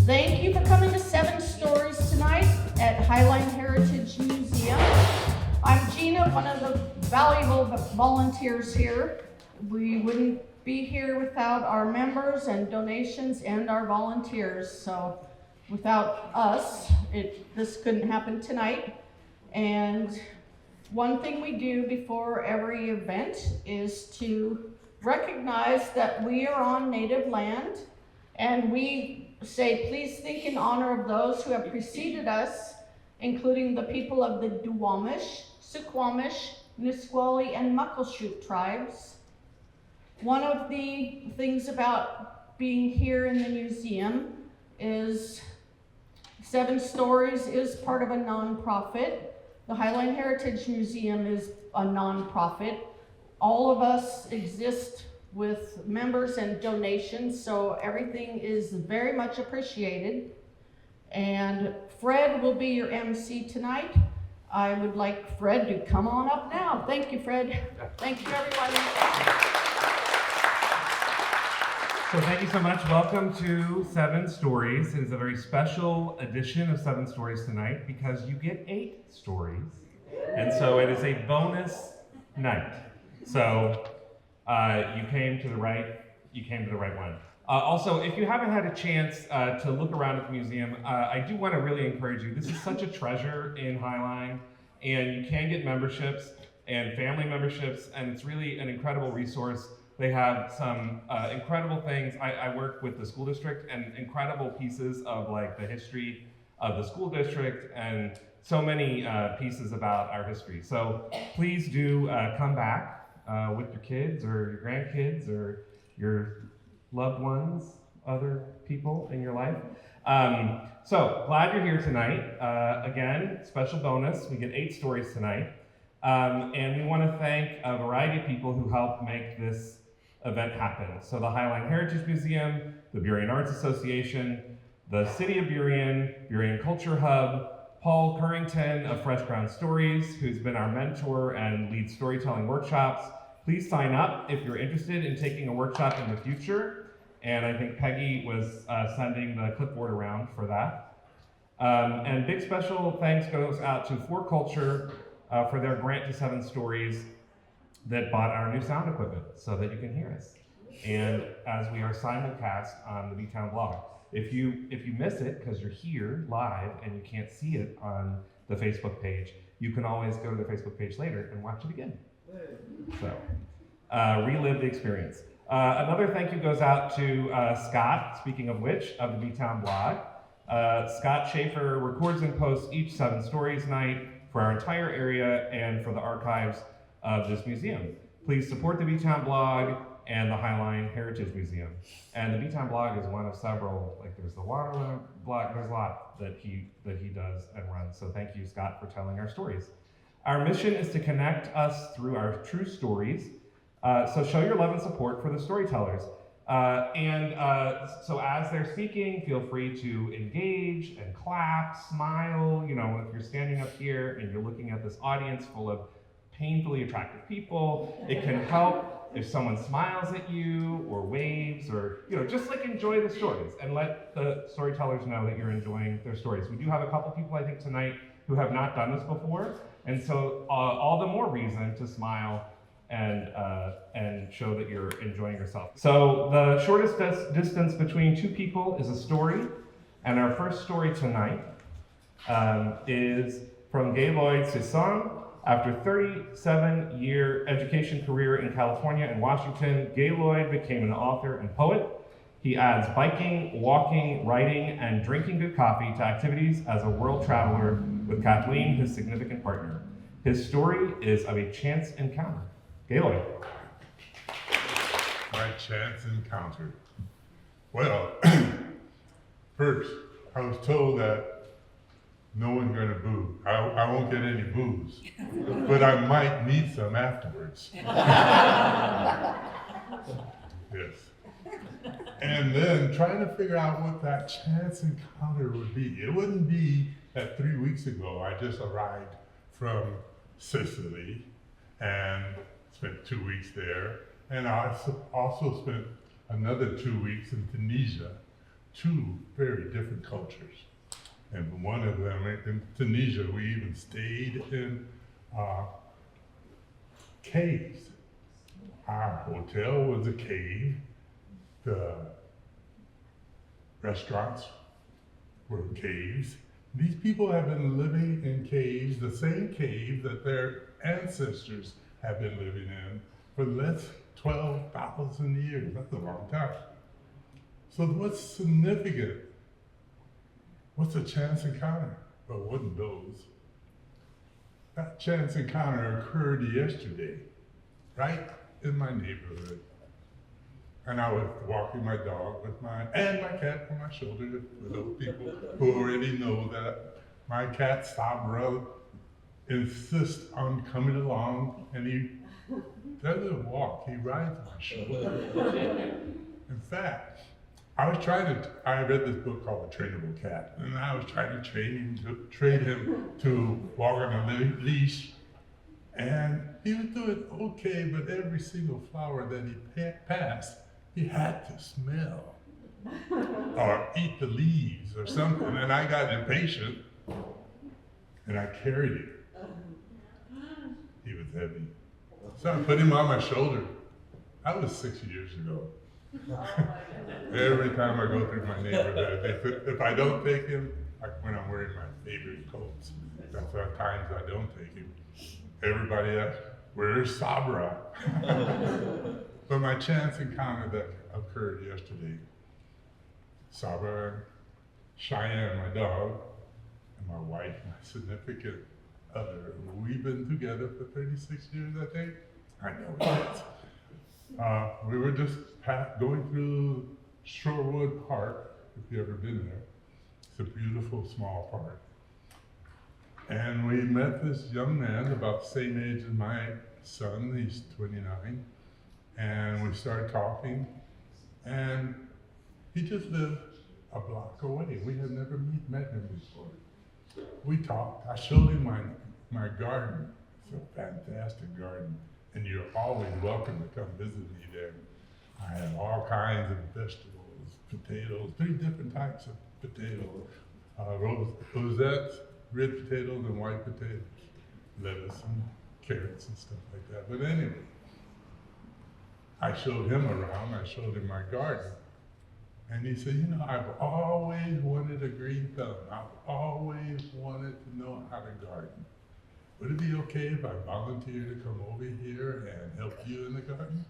Thank you for coming to 7 Stories tonight at Highline Heritage Museum. I'm Gina, one of the valuable volunteers here. We wouldn't be here without our members and donations and our volunteers. So without us, this couldn't happen tonight. And one thing we do before every event is to recognize that we are on native land, and we say, please think in honor of those who have preceded us, including the people of the Duwamish, Suquamish, Nisqually, and Muckleshoot tribes. One of the things about being here in the museum is 7 Stories is part of a nonprofit. The Highline Heritage Museum is a nonprofit. All of us exist with members and donations, so everything is very much appreciated. And Fred will be your MC tonight. I would like Fred to come on up now. Thank you, Fred. Thank you, everyone. So thank you so much. Welcome to 7 Stories. It is a very special edition of 7 Stories tonight because you get 8 stories. And so it is a bonus night. So you came to the right one. Also, if you haven't had a chance to look around at the museum, I do want to really encourage you. This is such a treasure in Highline, and you can get memberships and family memberships, and it's really an incredible resource. They have some incredible things. I work with the school district, and incredible pieces of like the history of the school district, and so many pieces about our history. So please do come back with your kids or your grandkids or your loved ones, other people in your life. So glad you're here tonight. Again, special bonus, we get 8 stories tonight. And we want to thank a variety of people who helped make this event happen. So the Highline Heritage Museum, the Burien Arts Association, the City of Burien, Burien Culture Hub, Paul Currington of Fresh Ground Stories, who's been our mentor and leads storytelling workshops. Please sign up if you're interested in taking a workshop in the future. And I think Peggy was sending the clipboard around for that. And big special thanks goes out to For Culture for their grant to 7 Stories that bought our new sound equipment so that you can hear us. And as we are simulcast on the B-Town blog. If you miss it because you're here live and you can't see it on the Facebook page, you can always go to the Facebook page later and watch it again. So, relive the experience. Another thank you goes out to Scott, speaking of which, of the B-Town blog. Scott Schaefer records and posts each 7 Stories night for our entire area and for the archives of this museum. Please support the B-Town blog and the Highline Heritage Museum. And the B-Town blog is one of several, like there's the Waterloo blog, there's a lot that he does and runs. So thank you, Scott, for telling our stories. Our mission is to connect us through our true stories. So show your love and support for the storytellers. So as they're speaking, feel free to engage and clap, smile. You know, if you're standing up here and you're looking at this audience full of painfully attractive people, it can help if someone smiles at you or waves or, you know, just like enjoy the stories and let the storytellers know that you're enjoying their stories. We do have a couple people, I think, tonight who have not done this before, and so all the more reason to smile and show that you're enjoying yourself. So the shortest distance between 2 people is a story, and our first story tonight is from Gaylloyd Sisson. After a 37-year education career in California and Washington, Gaylloyd became an author and poet. He adds biking, walking, writing, and drinking good coffee to activities as a world traveler with Kathleen, his significant partner. His story is of a chance encounter. Gaylloyd. My chance encounter. Well, first, I was told that no one's gonna boo. I won't get any boos, but I might need some afterwards. Yes. And then trying to figure out what that chance encounter would be. It wouldn't be that 3 weeks ago I just arrived from Sicily and spent 2 weeks there. And I also spent another 2 weeks in Tunisia two very different cultures. And one of them, in Tunisia, we even stayed in caves. Our hotel was a cave. The restaurants were caves. These people have been living in caves, the same cave that their ancestors have been living in for less 12,000 years. That's a long time. So what's significant? What's a chance encounter? Well, it wasn't those. That chance encounter occurred yesterday, right in my neighborhood. And I was walking my dog and my cat on my shoulder. For those people who already know that my cat Sabra insists on coming along, and he doesn't walk, he rides my shoulder. In fact, I read this book called The Trainable Cat, and I was trying to train him to walk on a leash, and he was doing okay, but every single flower that he passed, he had to smell or eat the leaves or something, and I got impatient, and I carried him. He was heavy. So I put him on my shoulder. That was 6 years ago. Every time I go through my neighborhood, if I don't take him, like when I'm wearing my favorite coats, that's the times I don't take him. Everybody asks, where's Sabra? But my chance encounter that occurred yesterday, Sabra, Cheyenne, my dog, and my wife, my significant other, we've been together for 36 years, I think. I know it is. We were just going through Shorewood Park, if you've ever been there. It's a beautiful small park. And we met this young man about the same age as my son, he's 29. And we started talking, and he just lived a block away. We had never met him before. We talked, I showed him my garden. It's a fantastic garden. And you're always welcome to come visit me there. I have all kinds of vegetables, potatoes, 3 different types of potatoes. Rosettes, red potatoes, and white potatoes. Lettuce and carrots and stuff like that. But anyway, I showed him around, I showed him my garden. And he said, I've always wanted a green thumb. I've always wanted to know how to garden. Would it be okay if I volunteer to come over here and help you in the garden?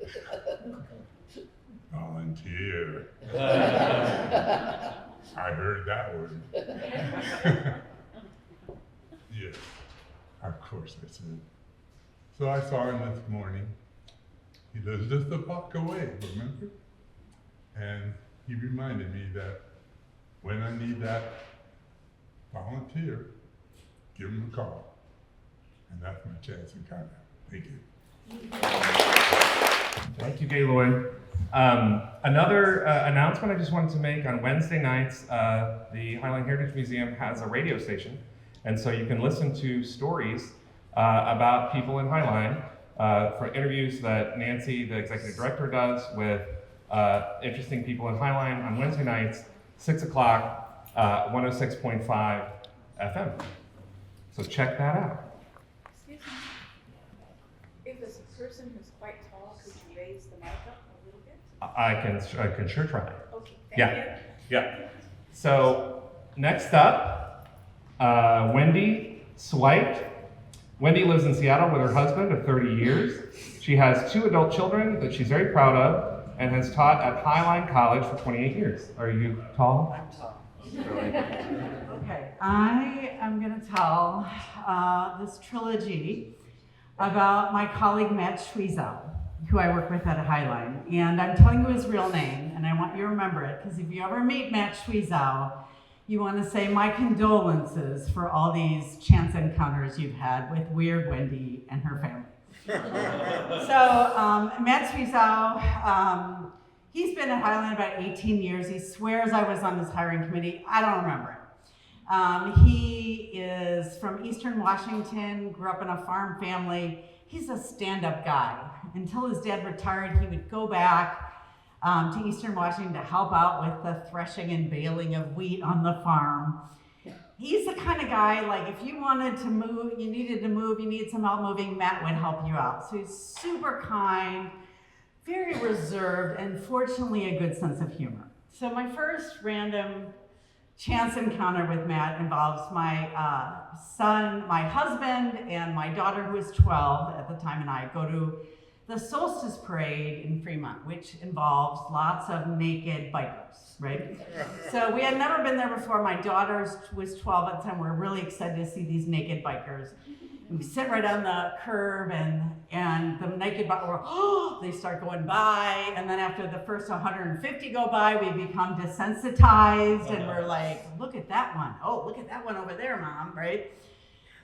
Volunteer. I heard that word. Yes, of course I said. So I saw him this morning. He lives just a block away, remember? And he reminded me that when I need that volunteer, give him a call. And that's my chance encounter. Thank you. Thank you, Gaylloyd. Another announcement I just wanted to make: on Wednesday nights, the Highline Heritage Museum has a radio station, and so you can listen to stories about people in Highline, for interviews that Nancy, the executive director, does with interesting people in Highline on Wednesday nights, 6 o'clock, 106.5 FM. So check that out. Excuse me. If it's a person who's quite tall, could you raise the mic up a little bit? I can sure try. Okay, thank you. Yeah. So next up, Wendy Swyt. Wendy lives in Seattle with her husband of 30 years. She has 2 adult children that she's very proud of and has taught at Highline College for 28 years. Are you tall? I'm tall. Okay, I am going to tell this trilogy about my colleague Matt Schwiezow, who I work with at Highline. And I'm telling you his real name, and I want you to remember it, because if you ever meet Matt Schwiezow, you want to say my condolences for all these chance encounters you've had with Weird Wendy and her family. So Matt Schwiezow, he's been at Highline about 18 years. He swears I was on his hiring committee. I don't remember it. He is from Eastern Washington, grew up in a farm family. He's a stand-up guy. Until his dad retired, he would go back to Eastern Washington to help out with the threshing and baling of wheat on the farm. He's the kind of guy, like if you wanted to move, you needed some help moving, Matt would help you out. So he's super kind, very reserved, and fortunately a good sense of humor. So my first random chance encounter with Matt involves my son, my husband, and my daughter, who is 12 at the time, and I go to the Solstice Parade in Fremont, which involves lots of naked bikers, right? So we had never been there before. My daughter was 12 at the time. We were really excited to see these naked bikers. And we sit right on the curb, and the naked bikers, they start going by, and then after the first 150 go by, we become desensitized, and we're like, look at that one. Oh, look at that one over there, Mom, right?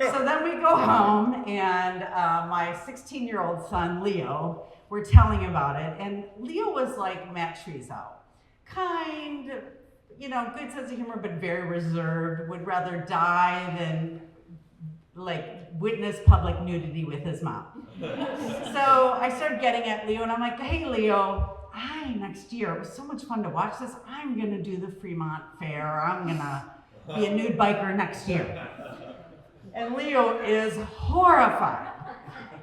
So then we go home, and my 16-year-old son, Leo, we're telling about it, and Leo was like Matt Schwiezow. Kind, good sense of humor, but very reserved, would rather die than witness public nudity with his mom. So I started getting at Leo, and I'm like, hey, Leo, next year, it was so much fun to watch this, I'm gonna do the Fremont Fair, I'm gonna be a nude biker next year. And Leo is horrified.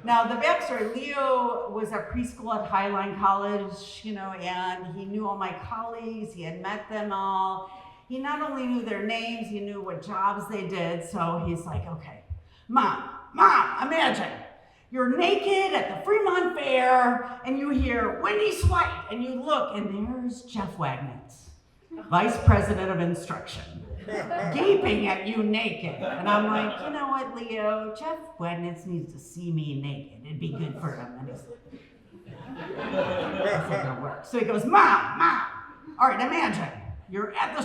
Now, the backstory, Leo was at preschool at Highline College, and he knew all my colleagues, he had met them all. He not only knew their names, he knew what jobs they did, so he's like, okay, Mom, imagine, you're naked at the Fremont Fair, and you hear Wendy Swyt, and you look, and there's Jeff Wagnitz, Vice President of Instruction, gaping at you naked. And I'm like, you know what, Leo, Jeff Wagnitz needs to see me naked. It'd be good for him. And he's like, that's not gonna work. So he goes, Mom, all right, imagine, you're at the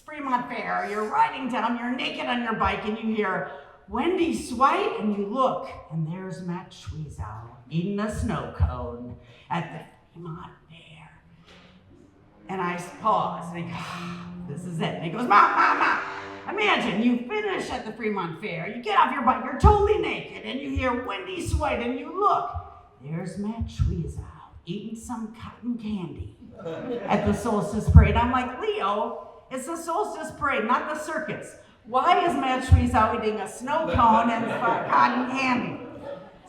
Fremont Fair, you're riding down, you're naked on your bike, and you hear Wendy Swyt, and you look, and there's Matt Schwiezow eating a snow cone at the Fremont Fair. And I pause, and he goes, this is it. And he goes, Mom, imagine you finish at the Fremont Fair, you get off your bike, you're totally naked, and you hear Wendy Swyt, and you look, there's Matt Schwiezow eating some cotton candy at the Solstice Parade. I'm like, Leo, it's the Solstice Parade, not the circus. Why is Matt Schwiezow eating a snow cone and cotton candy?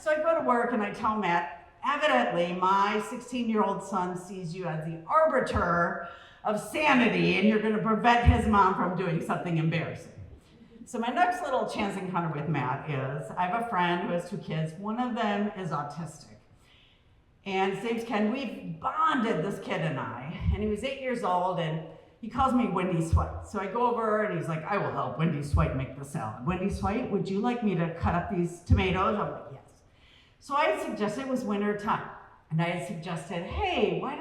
So I go to work and I tell Matt, evidently my 16-year-old son sees you as the arbiter of sanity, and you're gonna prevent his mom from doing something embarrassing. So my next little chance encounter with Matt is, I have a friend who has 2 kids. One of them is autistic. And his name's Ken. We've bonded, this kid and I, and he was 8 years old, and he calls me Wendy Swyt. So I go over and he's like, I will help Wendy Swyt make the salad. Wendy Swyt, would you like me to cut up these tomatoes? I'm like, yes. So I had suggested, it was winter time, and I had suggested, hey, why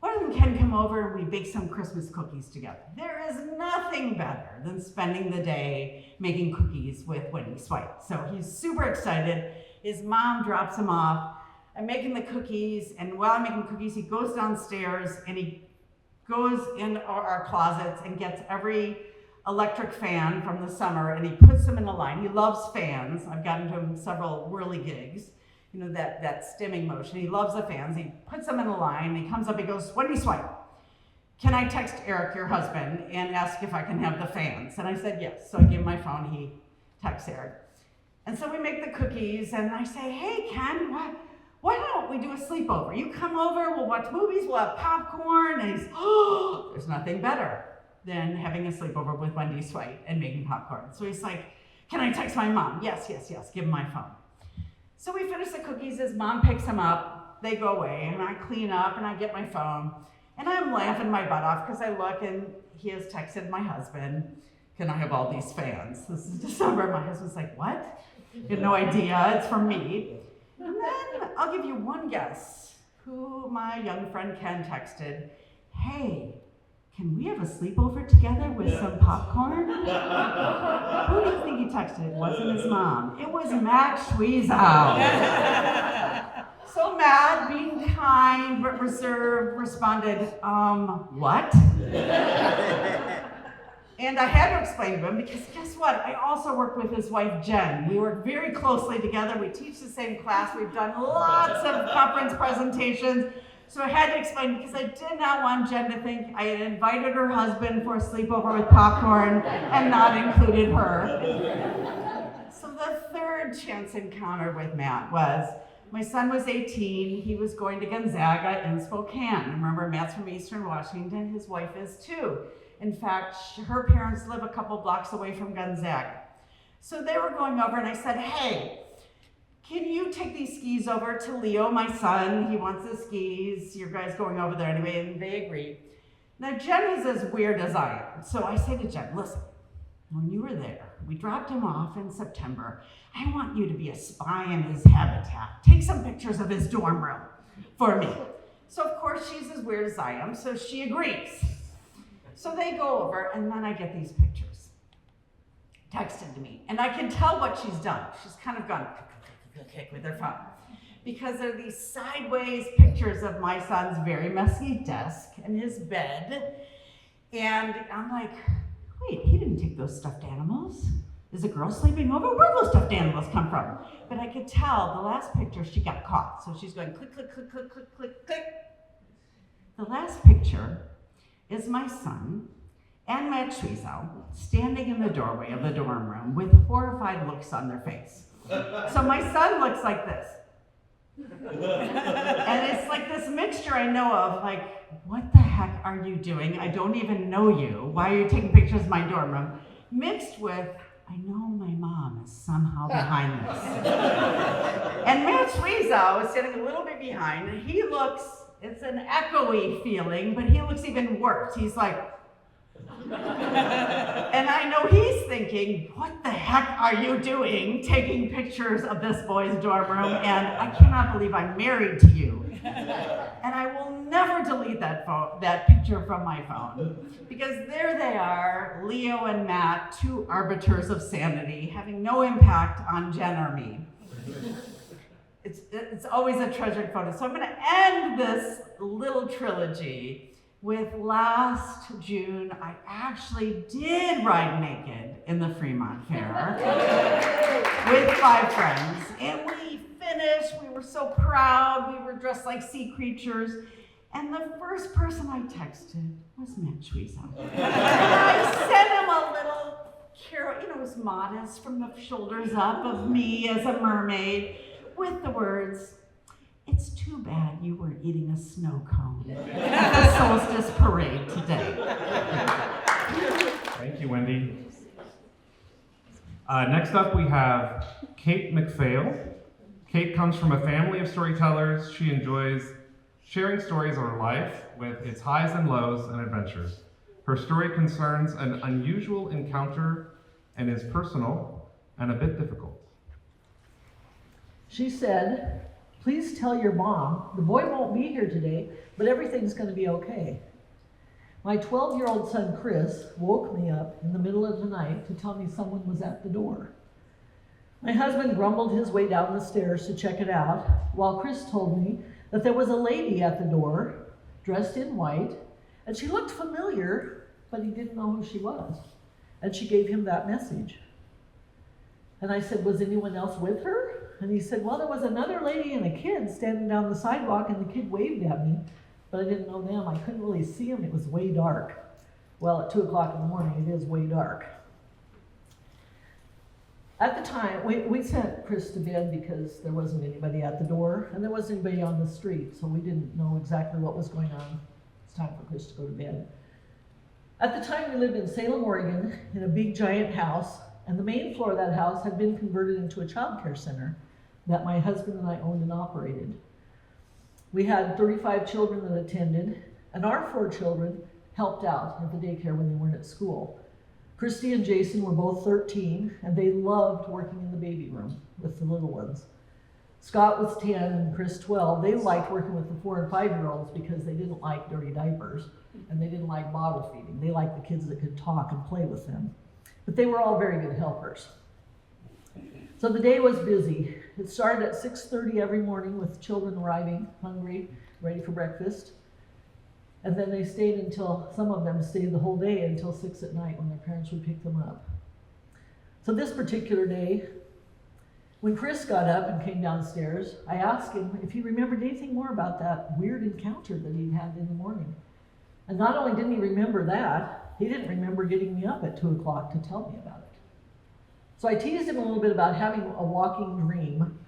doesn't Ken come over and we bake some Christmas cookies together? There is nothing better than spending the day making cookies with Wendy Swyt. So he's super excited. His mom drops him off. I'm making the cookies, and while I'm making cookies, he goes downstairs and he goes in our closets and gets every electric fan from the summer, and he puts them in a line. He loves fans. I've gotten to him several whirly gigs, that stimming motion. He loves the fans. He puts them in a line. He comes up, he goes, Wendy Swyt, can I text Eric, your husband, and ask if I can have the fans? And I said yes. So I give him my phone, he texts Eric. And so we make the cookies, and I say, hey, Ken, why don't we do a sleepover? You come over, we'll watch movies, we'll have popcorn. And he's, there's nothing better than having a sleepover with Wendy Swyt and making popcorn. So he's like, can I text my mom? Yes, give him my phone. So we finish the cookies, his mom picks them up, they go away, and I clean up and I get my phone. And I'm laughing my butt off because I look and he has texted my husband, can I have all these fans? This is December. My husband's like, what? You have no idea, it's from me. And then I'll give you one guess who my young friend Ken texted, hey, can we have a sleepover together with some popcorn? Who do you think he texted? It wasn't his mom. It was Matt Schwiezow. So Matt, being kind but reserved, responded, what? And I had to explain to him because guess what? I also work with his wife, Jen. We work very closely together. We teach the same class. We've done lots of conference presentations. So I had to explain because I did not want Jen to think I had invited her husband for a sleepover with popcorn and not included her. So the third chance encounter with Matt was, my son was 18, he was going to Gonzaga in Spokane. Remember, Matt's from Eastern Washington, his wife is too. In fact, her parents live a couple blocks away from Gonzaga. So they were going over and I said, hey, can you take these skis over to Leo, my son? He wants the skis. You guys going over there anyway, and they agreed. Now, Jen is as weird as I am. So I say to Jen, listen, when you were there, we dropped him off in September. I want you to be a spy in his habitat. Take some pictures of his dorm room for me. So of course, she's as weird as I am, so she agrees. So they go over, and then I get these pictures texted to me. And I can tell what she's done. She's kind of gone with her phone. Because there are these sideways pictures of my son's very messy desk and his bed. And I'm like, wait, he didn't take those stuffed animals. Is a girl sleeping over? Where did those stuffed animals come from? But I could tell the last picture she got caught. So she's going click, click, click, click, click, click, click. The last picture is my son and Matt Schwiesow standing in the doorway of the dorm room with horrified looks on their face. So my son looks like this. And it's like this mixture I know of, like, what the heck are you doing? I don't even know you. Why are you taking pictures of my dorm room? Mixed with, I know my mom is somehow behind this. And Matt Schwiesow is sitting a little bit behind, and he looks, it's an echoey feeling, but he looks even worse. He's like, and I know he's thinking, what the heck are you doing taking pictures of this boy's dorm room? And I cannot believe I'm married to you. And I will never delete that picture from my phone. Because there they are, Leo and Matt, two arbiters of sanity, having no impact on Jen or me. It's always a treasured photo. So I'm gonna end this little trilogy with last June, I actually did ride naked in the Fremont Fair with 5 friends. And we finished, we were so proud, we were dressed like sea creatures. And the first person I texted was Matt Schwiesow. And I sent him a little carol, it was modest from the shoulders up of me as a mermaid with the words, it's too bad you weren't eating a snow cone at the solstice parade today. Thank you, Wendy. Next up, we have Kate McPhail. Kate comes from a family of storytellers. She enjoys sharing stories of her life with its highs and lows and adventures. Her story concerns an unusual encounter and is personal and a bit difficult. She said, please tell your mom, the boy won't be here today, but everything's going to be okay. My 12-year-old son, Chris, woke me up in the middle of the night to tell me someone was at the door. My husband grumbled his way down the stairs to check it out, while Chris told me that there was a lady at the door, dressed in white, and she looked familiar, but he didn't know who she was. And she gave him that message. And I said, was anyone else with her? And he said, well, there was another lady and a kid standing down the sidewalk, and the kid waved at me, but I didn't know them. I couldn't really see them. It was way dark. Well, at 2 o'clock in the morning, it is way dark. At the time, we sent Chris to bed because there wasn't anybody at the door, and there wasn't anybody on the street, so we didn't know exactly what was going on. It's time for Chris to go to bed. At the time, we lived in Salem, Oregon, in a big, giant house, and the main floor of that house had been converted into a child care center that my husband and I owned and operated. We had 35 children that attended, and our 4 children helped out at the daycare when they weren't at school. Christy and Jason were both 13, and they loved working in the baby room with the little ones. Scott was 10 and Chris 12. They liked working with the 4 and 5-year-olds because they didn't like dirty diapers, and they didn't like bottle feeding. They liked the kids that could talk and play with them. But they were all very good helpers. So the day was busy. It started at 6:30 every morning with children arriving, hungry, ready for breakfast. And then they stayed until, some of them stayed the whole day until 6 at night when their parents would pick them up. So this particular day, When Chris got up and came downstairs, I asked him if he remembered anything more about that weird encounter that he'd had in the morning. And not only didn't he remember that, he didn't remember getting me up at 2 o'clock to tell me about it. So I teased him a little bit about having a walking dream,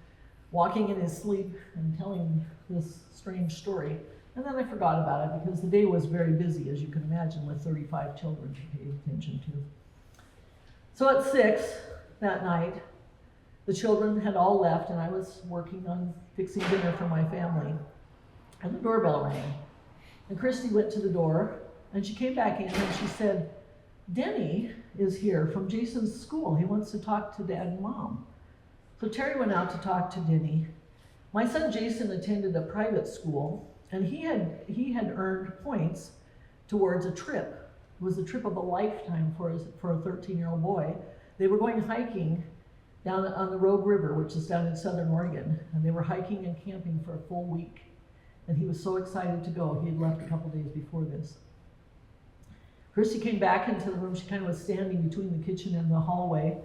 walking in his sleep and telling this strange story. And then I forgot about it because the day was very busy, as you can imagine, with 35 children to pay attention to. So at 6 that night, the children had all left and I was working on fixing dinner for my family. And the doorbell rang. And Christy went to the door and she came back in and she said, Denny is here from Jason's school. He wants to talk to Dad and Mom. So Terry went out to talk to Denny. My son Jason attended a private school and he had earned points towards a trip. It was a trip of a lifetime for a 13-year-old boy. They were going hiking down on the Rogue River, which is down in Southern Oregon, and they were hiking and camping for a full week. And he was so excited to go. He had left a couple days before this. Christy came back into the room. She kind of was standing between the kitchen and the hallway,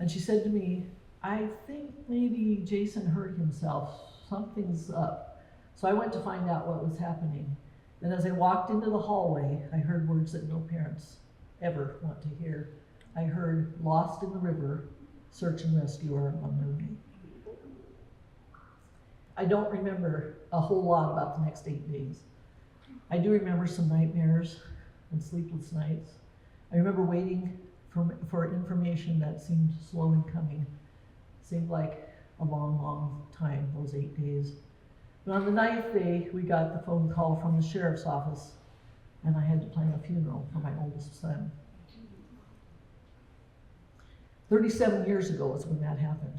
and she said to me, I think maybe Jason hurt himself. Something's up. So I went to find out what was happening. And as I walked into the hallway, I heard words that no parents ever want to hear. I heard, lost in the river, search and rescue are on their way. I don't remember a whole lot about the next 8 days. I do remember some nightmares and sleepless nights. I remember waiting for information that seemed slow in coming. Seemed like a long, long time, those 8 days. But on the 9th day, we got the phone call from the sheriff's office, and I had to plan a funeral for my oldest son. 37 years ago is when that happened.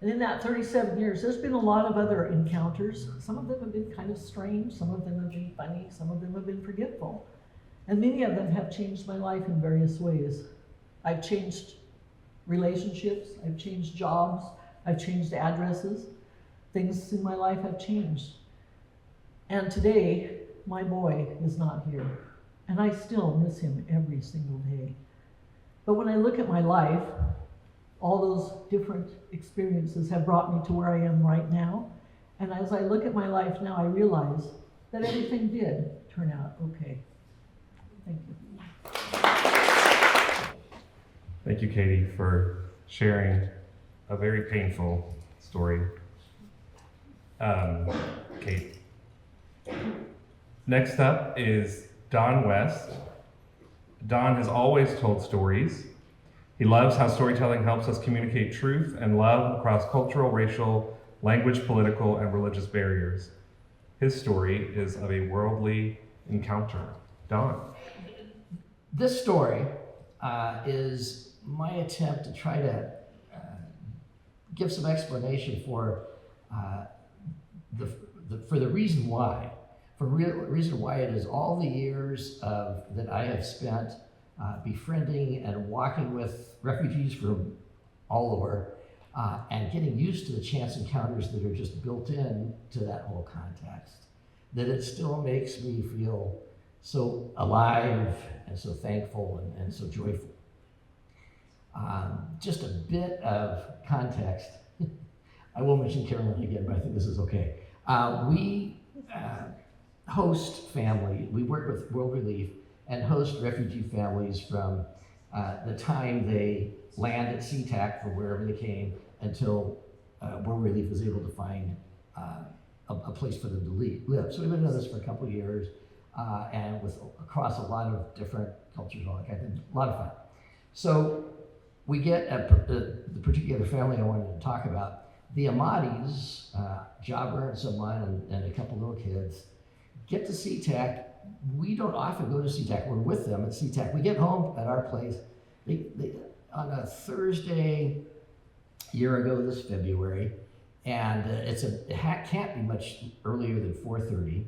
And in that 37 years, there's been a lot of other encounters. Some of them have been kind of strange, some of them have been funny, some of them have been forgetful. And many of them have changed my life in various ways. I've changed relationships, I've changed jobs, I've changed addresses. Things in my life have changed. And today, my boy is not here. And I still miss him every single day. But when I look at my life, all those different experiences have brought me to where I am right now. And as I look at my life now, I realize that everything did turn out okay. Thank you. Thank you, Katie, for sharing a very painful story. Kate. Next up is Don West. Don has always told stories. He loves how storytelling helps us communicate truth and love across cultural, racial, language, political, and religious barriers. His story is of a worldly encounter. Don. This story is my attempt to try to give some explanation for the reason why. Reason why it is all the years that I have spent befriending and walking with refugees from all over and getting used to the chance encounters that are just built in to that whole context, that it still makes me feel so alive and so thankful and so joyful. Just a bit of context. I will mention Carolyn again, but I think this is okay. We host family. We work with World Relief and host refugee families from the time they land at SeaTac from wherever they came until World Relief was able to find a place for them to live. So we've been doing this for a couple of years and across a lot of different cultures, all that kind of thing. A lot of fun. So we get the particular family I wanted to talk about. The Amatis, Jabber and someone and a couple little kids, get to SeaTac. We don't often go to SeaTac. We're with them at SeaTac. We get home at our place. They on a Thursday a year ago this February, and it can't be much earlier than 4:30,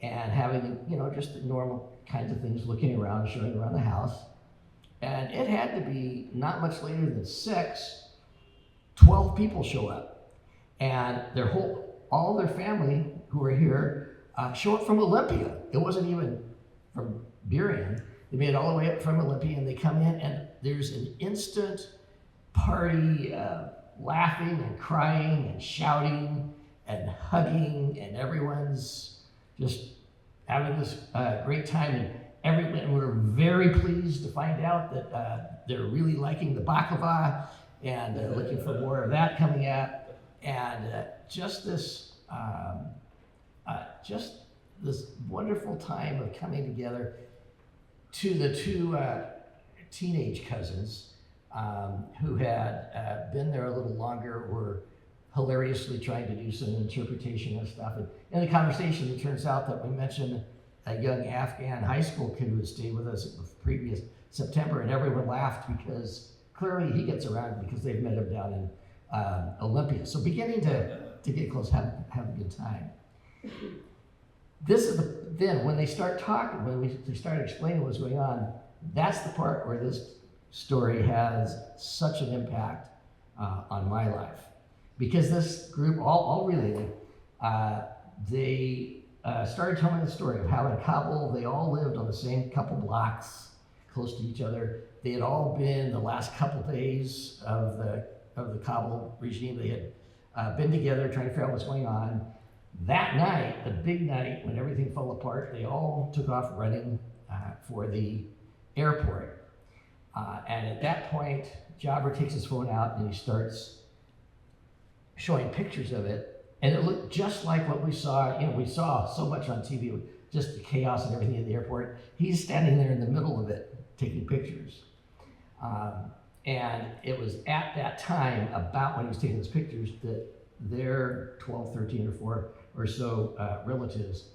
and having just the normal kinds of things, looking around, showing around the house, and it had to be not much later than 6. 12 people show up, and all their family who are here show up from Olympia. It wasn't even from Burien. They made it all the way up from Olympia, and they come in, and there's an instant party laughing and crying and shouting and hugging, and everyone's just having this great time. And we're very pleased to find out that they're really liking the baklava and looking for more of that coming up. And just this wonderful time of coming together. To the two teenage cousins who had been there a little longer, were hilariously trying to do some interpretation of stuff. And in the conversation, it turns out that we mentioned a young Afghan high school kid who had stayed with us the previous September, and everyone laughed because clearly he gets around because they've met him down in Olympia. So beginning to get close, have a good time. This is then when they start talking, they start explaining what's going on, that's the part where this story has such an impact on my life. Because this group, all related, they started telling the story of how in Kabul they all lived on the same couple blocks close to each other. They had all been the last couple days of the Kabul regime. They had been together trying to figure out what's going on. That night, the big night when everything fell apart, they all took off running for the airport. And at that point, Jabber takes his phone out and he starts showing pictures of it. And it looked just like what we saw. We saw so much on TV, just the chaos and everything at the airport. He's standing there in the middle of it, taking pictures. And it was at that time, about when he was taking those pictures, that their 12, 13, or 4 or so relatives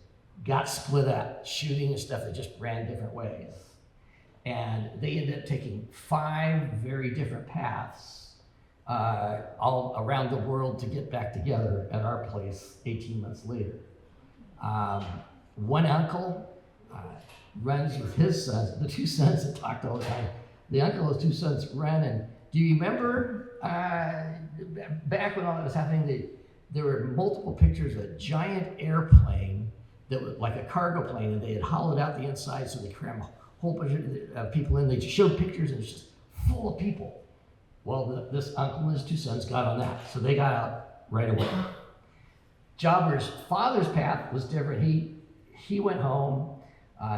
got split up, shooting and stuff that just ran different ways. And they ended up taking 5 very different paths all around the world to get back together at our place 18 months later. One uncle runs with his sons, the 2 sons that talked all the time. The uncle and his 2 sons run, and do you remember back when all that was happening, there were multiple pictures of a giant airplane that was like a cargo plane, and they had hollowed out the inside so they crammed a whole bunch of people in. They showed pictures and it's just full of people. Well, this uncle and his 2 sons got on that, so they got out right away. Jabber's father's path was different. He went home.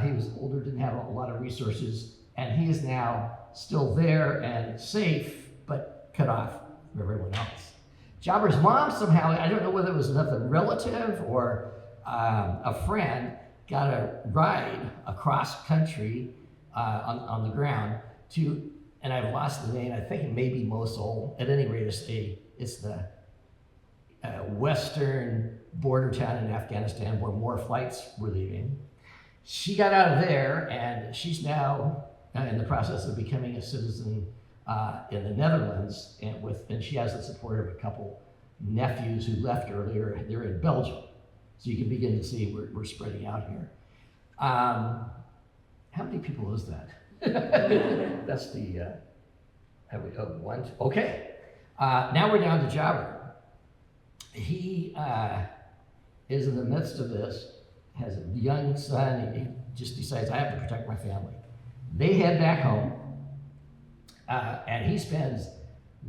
He was older, didn't have a lot of resources, and he is now still there and safe, but cut off from everyone else. Jabber's mom somehow, I don't know whether it was another relative or a friend, got a ride across country on the ground to, and I've lost the name, I think it may be Mosul. At any rate, it's the western border town in Afghanistan where more flights were leaving. She got out of there, and she's now in the process of becoming a citizen in the Netherlands, and she has the support of a couple nephews who left earlier. They're in Belgium, so you can begin to see we're spreading out here. How many people is that? That's the one. Okay, now we're down to Jabber. He is in the midst of this, has a young son, and he just decides, I have to protect my family. They head back home, and he spends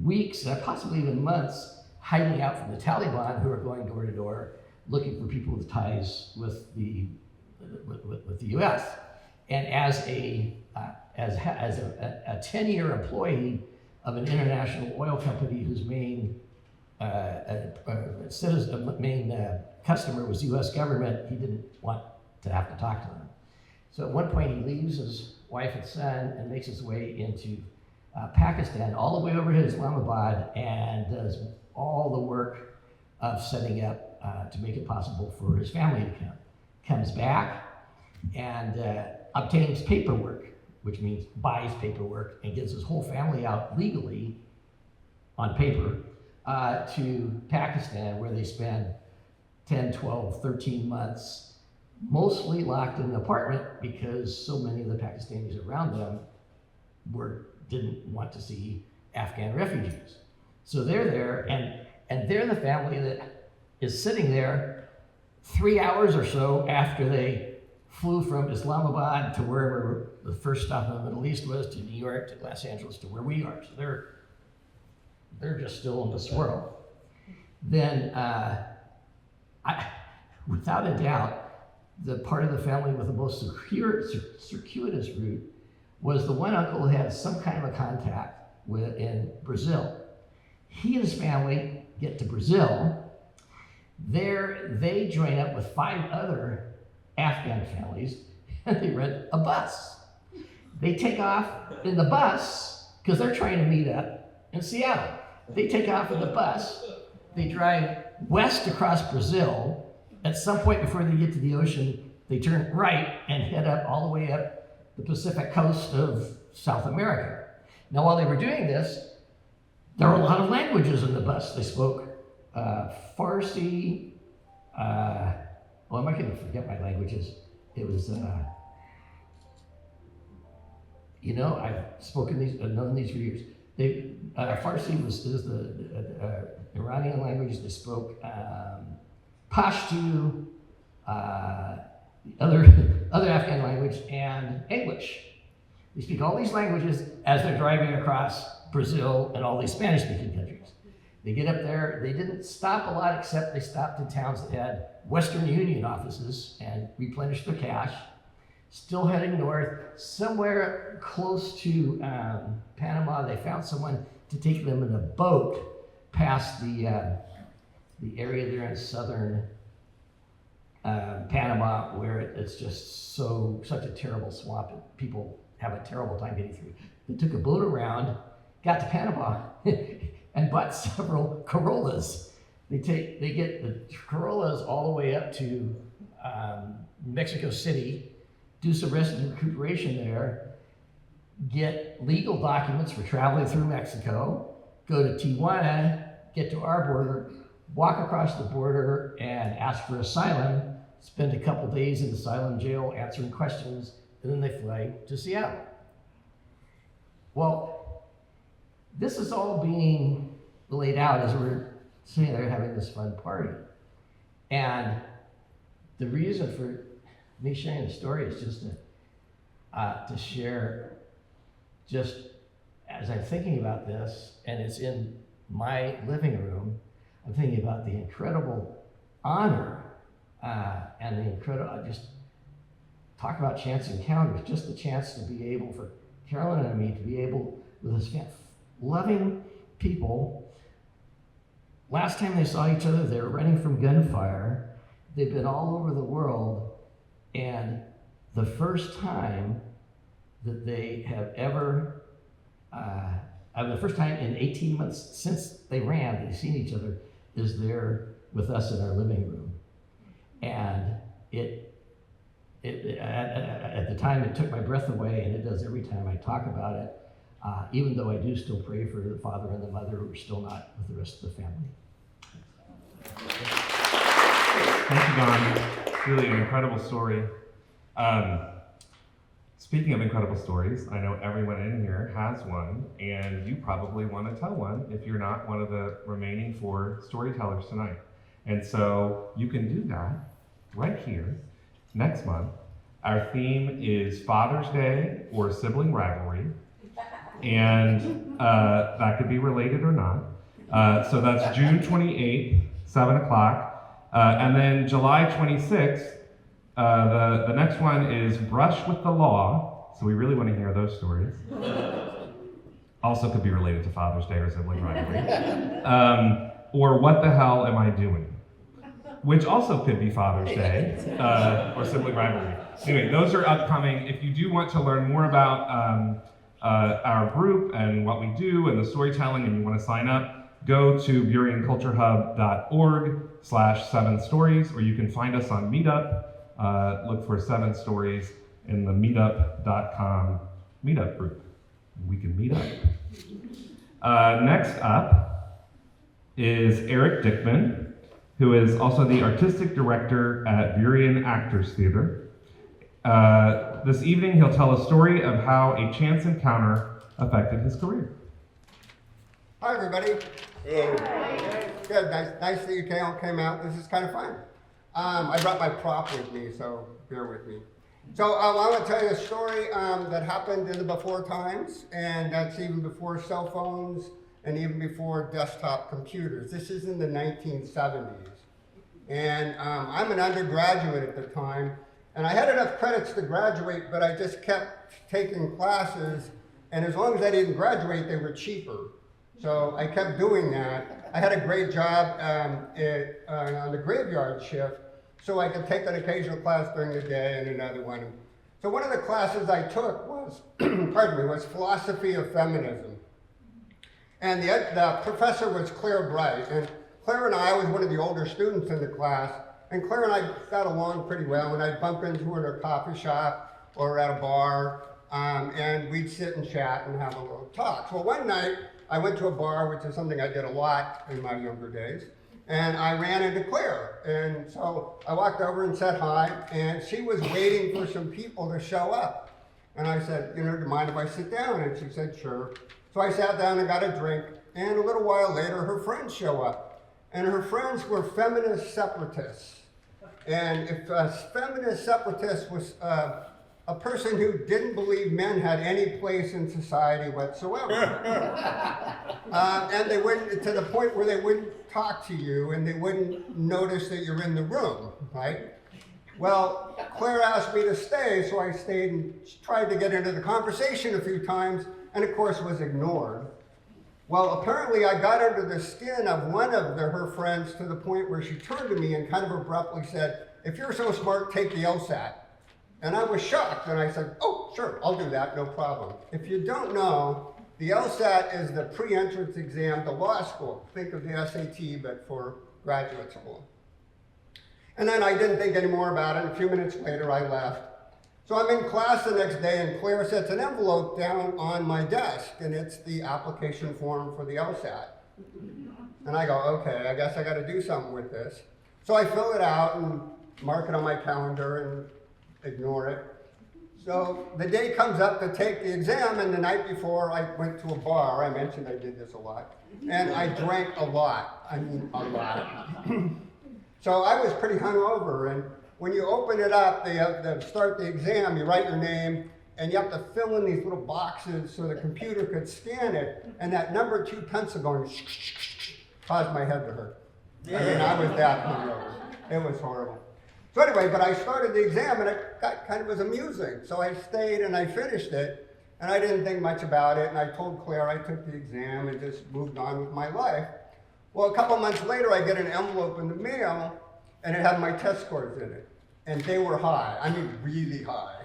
weeks, possibly even months, hiding out from the Taliban, who are going door to door, looking for people with ties with the U.S. And as a 10-year employee of an international oil company whose main customer was U.S. government, he didn't want to have to talk to them. So at one point he leaves his wife and son and makes his way into Pakistan, all the way over to Islamabad, and does all the work of setting up to make it possible for his family to come. Comes back and obtains paperwork, which means buys paperwork, and gets his whole family out legally on paper to Pakistan, where they spend 10, 12, 13 months, mostly locked in an apartment because so many of the Pakistanis around them didn't want to see Afghan refugees. So they're there, and they're the family that is sitting there 3 hours or so after they flew from Islamabad to wherever the first stop in the Middle East was, to New York, to Los Angeles, to where we are. So they're they're just still in this world. Then, without a doubt, the part of the family with the most circuitous route was the one uncle who had some kind of a contact with in Brazil. He and his family get to Brazil. There, they join up with 5 other Afghan families, and they rent a bus. They take off in the bus, because they're trying to meet up in Seattle. They take off in the bus, they drive west across Brazil. At some point before they get to the ocean, they turn right and head up all the way up the Pacific coast of South America. Now, while they were doing this, there were a lot of languages in the bus. They spoke Farsi, well, I'm not going to forget my languages. It was, you know, I've spoken these, known these for years. Farsi is the Iranian language. They spoke Pashto, other Afghan language, and English. They speak all these languages as they're driving across Brazil and all these Spanish-speaking countries. They get up there, they didn't stop a lot, except they stopped in towns that had Western Union offices and replenished their cash. Still heading north, somewhere close to Panama, they found someone to take them in a boat past the area there in southern Panama, where it's just such a terrible swamp and people have a terrible time getting through. They took a boat around, got to Panama, and bought several Corollas. They get the Corollas all the way up to Mexico City, do some rest and recuperation there, get legal documents for traveling through Mexico, go to Tijuana, get to our border, walk across the border and ask for asylum, spend a couple days in the asylum jail answering questions, and then they fly to Seattle. Well, this is all being laid out as we're sitting there having this fun party. And the reason for me sharing the story is just to share, just as I'm thinking about this, and it's in my living room, I'm thinking about the incredible honor and the incredible, just talk about chance encounters, just the chance to be able, for Carolyn and me, to be able, with this loving people. Last time they saw each other, they were running from gunfire. They've been all over the world, and the first time that they have ever, the first time in 18 months since they ran, they've seen each other, is there with us in our living room. And at the time, it took my breath away, and it does every time I talk about it, even though I do still pray for the father and the mother who are still not with the rest of the family. Thank you, Don. Really an incredible story. Speaking of incredible stories, I know everyone in here has one, and you probably want to tell one if you're not one of the remaining 4 storytellers tonight. And so you can do that right here next month. Our theme is Father's Day or sibling rivalry, and that could be related or not. So that's June 28th, 7 o'clock. And then July 26th, the next one is Brush with the Law. So we really want to hear those stories. Also could be related to Father's Day or sibling rivalry. Or What the Hell Am I Doing? Which also could be Father's Day or sibling rivalry. Anyway, those are upcoming. If you do want to learn more about our group and what we do and the storytelling, and you want to sign up, go to burionculturehub.org/7stories, or you can find us on Meetup. Look for 7 Stories in the meetup.com meetup group. We can meet up. Next up is Eric Dickman, who is also the artistic director at Burien Actors Theater. This evening, he'll tell a story of how a chance encounter affected his career. Hi, everybody. Hello. Good. Nice that you all came out. This is kind of fun. I brought my prop with me, so bear with me. So I want to tell you a story that happened in the before times, and that's even before cell phones and even before desktop computers. This is in the 1970s. And I'm an undergraduate at the time, and I had enough credits to graduate, but I just kept taking classes, and as long as I didn't graduate, they were cheaper. So I kept doing that. I had a great job on the graveyard shift, so I could take an occasional class during the day and another one. So one of the classes I took was, was philosophy of feminism. And the professor was Claire Bright, and Claire and I was one of the older students in the class, and Claire and I got along pretty well, and I'd bump into her in a coffee shop or at a bar, and we'd sit and chat and have a little talk. Well, one night, I went to a bar, which is something I did a lot in my younger days, and I ran into Claire. And so I walked over and said hi, and she was waiting for some people to show up. And I said, do you mind if I sit down? And she said, sure. So I sat down and got a drink, and a little while later, her friends show up. And her friends were feminist separatists. And if a feminist separatist was a person who didn't believe men had any place in society whatsoever. And they wouldn't, to the point where they wouldn't talk to you and they wouldn't notice that you're in the room, right? Well, Claire asked me to stay, so I stayed and tried to get into the conversation a few times, and of course was ignored. Well, apparently I got under the skin of one of her friends to the point where she turned to me and kind of abruptly said, if you're so smart, take the LSAT. And I was shocked, and I said, oh, sure, I'll do that, no problem. If you don't know, the LSAT is the pre-entrance exam to law school. Think of the SAT, but for graduate school. And then I didn't think any more about it. A few minutes later, I left. So I'm in class the next day, and Claire sets an envelope down on my desk, and it's the application form for the LSAT. And I go, okay, I guess I got to do something with this. So I fill it out and mark it on my calendar and ignore it. So the day comes up to take the exam, and the night before I went to a bar. I mentioned I did this a lot. And I drank a lot. I mean, a lot. So I was pretty hungover, and when you open it up, they have to start the exam, you write your name, and you have to fill in these little boxes so the computer could scan it, and that number 2 pencil going caused my head to hurt. I mean, I was that hungover. It was horrible. So anyway, but I started the exam, and it kind of was amusing. So I stayed and I finished it, and I didn't think much about it, and I told Claire I took the exam and just moved on with my life. Well, a couple months later, I get an envelope in the mail, and it had my test scores in it. And they were high, I mean really high.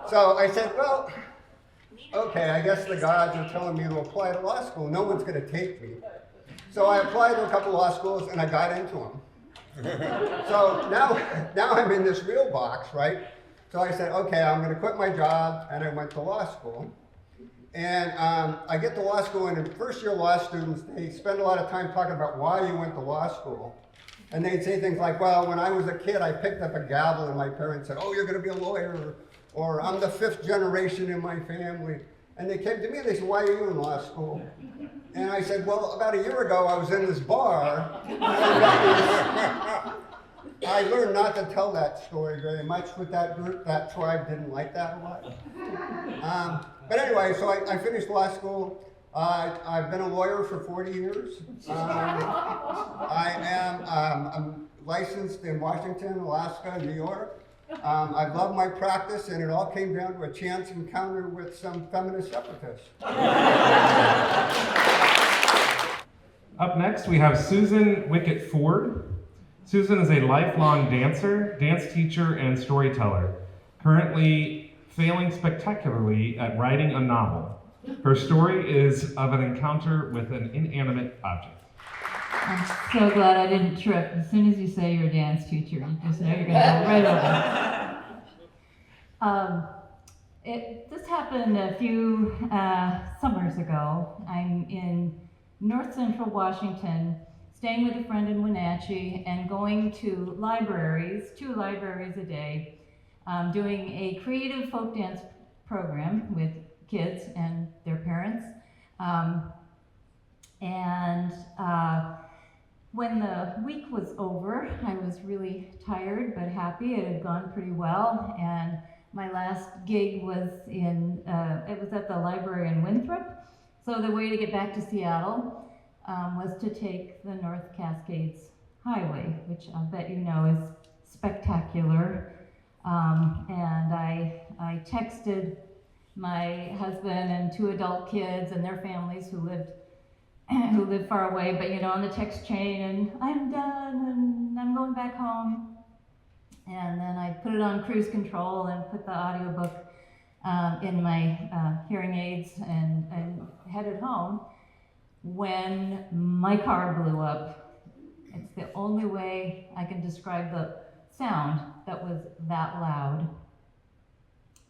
So I said, well, okay, I guess the gods are telling me to apply to law school. No one's gonna take me. So I applied to a couple law schools, and I got into them. So now I'm in this real box, right? So I said, okay, I'm gonna quit my job, and I went to law school. And I get to law school, and in first year law students, they spend a lot of time talking about why you went to law school. And they'd say things like, well, when I was a kid, I picked up a gavel, and my parents said, oh, you're gonna be a lawyer, or I'm the 5th generation in my family. And they came to me and they said, why are you in law school? And I said, well, about a year ago, I was in this bar. I learned not to tell that story very much with that group. That tribe didn't like that a lot. But anyway, so I finished law school. I've been a lawyer for 40 years. I am I'm licensed in Washington, Alaska, and New York. I love my practice, and it all came down to a chance encounter with some feminist separatists. Up next, we have Susan Wickett-Ford. Susan is a lifelong dancer, dance teacher, and storyteller, currently failing spectacularly at writing a novel. Her story is of an encounter with an inanimate object. I'm so glad I didn't trip. As soon as you say you're a dance teacher, you just know you're going to go right over. This happened a few summers ago. I'm in North Central Washington, staying with a friend in Wenatchee and going to libraries, 2 libraries a day, doing a creative folk dance program with kids and their parents. When the week was over, I was really tired but happy. It had gone pretty well, and my last gig was it was at the library in Winthrop. So the way to get back to Seattle was to take the North Cascades Highway, which I bet you know is spectacular. And I texted my husband and 2 adult kids and their families who lived far away, but on the text chain, and I'm done and I'm going back home. And then I put it on cruise control and put the audiobook in my hearing aids and headed home when my car blew up. It's the only way I can describe the sound that was that loud.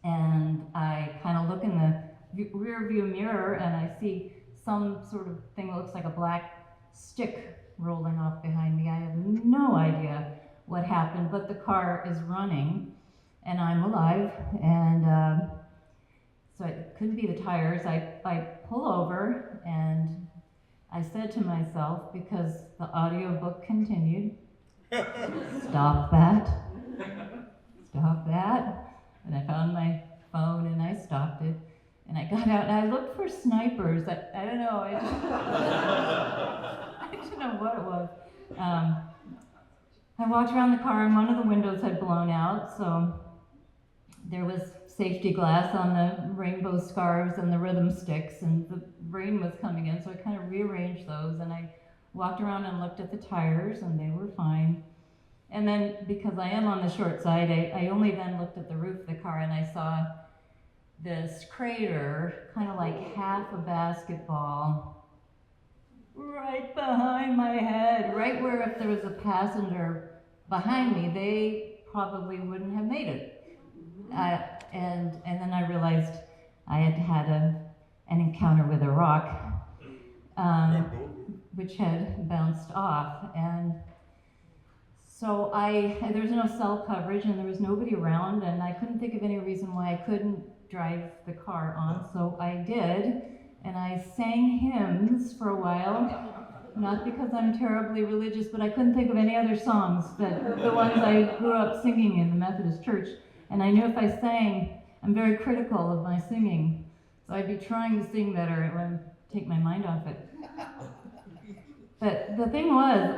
And I kind of look in the rear view mirror and I see some sort of thing that looks like a black stick rolling off behind me. I have no idea what happened, but the car is running and I'm alive. And so it couldn't be the tires. I pull over and I said to myself, because the audiobook continued, stop that, stop that. And I found my phone and I stopped it. And I got out and I looked for snipers. I don't know, I didn't know what it was. I walked around the car and one of the windows had blown out, so there was safety glass on the rainbow scarves and the rhythm sticks, and the rain was coming in, so I kind of rearranged those, and I walked around and looked at the tires, and they were fine. And then, because I am on the short side, I only then looked at the roof of the car, and I saw this crater, kind of like half a basketball, right behind my head, right where if there was a passenger behind me, they probably wouldn't have made it. And then I realized I had had an encounter with a rock, which had bounced off. And so there was no cell coverage and there was nobody around, and I couldn't think of any reason why I couldn't drive the car on, so I did. And I sang hymns for a while, not because I'm terribly religious, but I couldn't think of any other songs but the ones I grew up singing in the Methodist church. And I knew if I sang, I'm very critical of my singing, so I'd be trying to sing better. It would take my mind off it. But the thing was,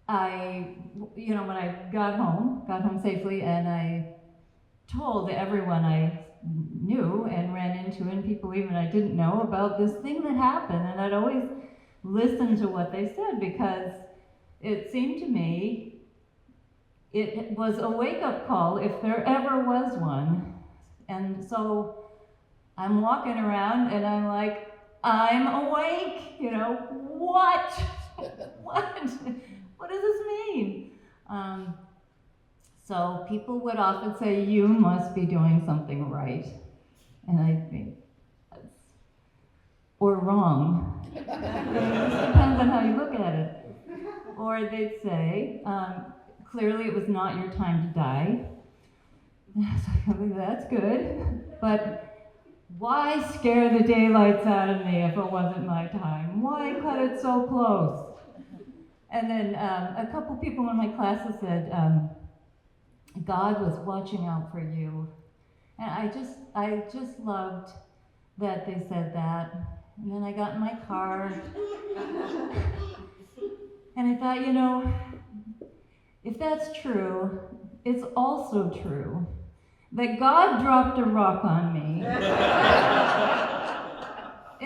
when I got home safely, and I told everyone I knew and ran into, and people even I didn't know, about this thing that happened. And I'd always listen to what they said, because it seemed to me it was a wake-up call if there ever was one. And so I'm walking around and I'm like, I'm awake, what? What does this mean? So people would often say, you must be doing something right. And I think, or wrong. It just depends on how you look at it. Or they'd say, clearly it was not your time to die. That's good, but why scare the daylights out of me if it wasn't my time? Why cut it so close? And then a couple people in my classes said, God was watching out for you. And I just loved that they said that. And then I got in my car and I thought, if that's true, it's also true that God dropped a rock on me.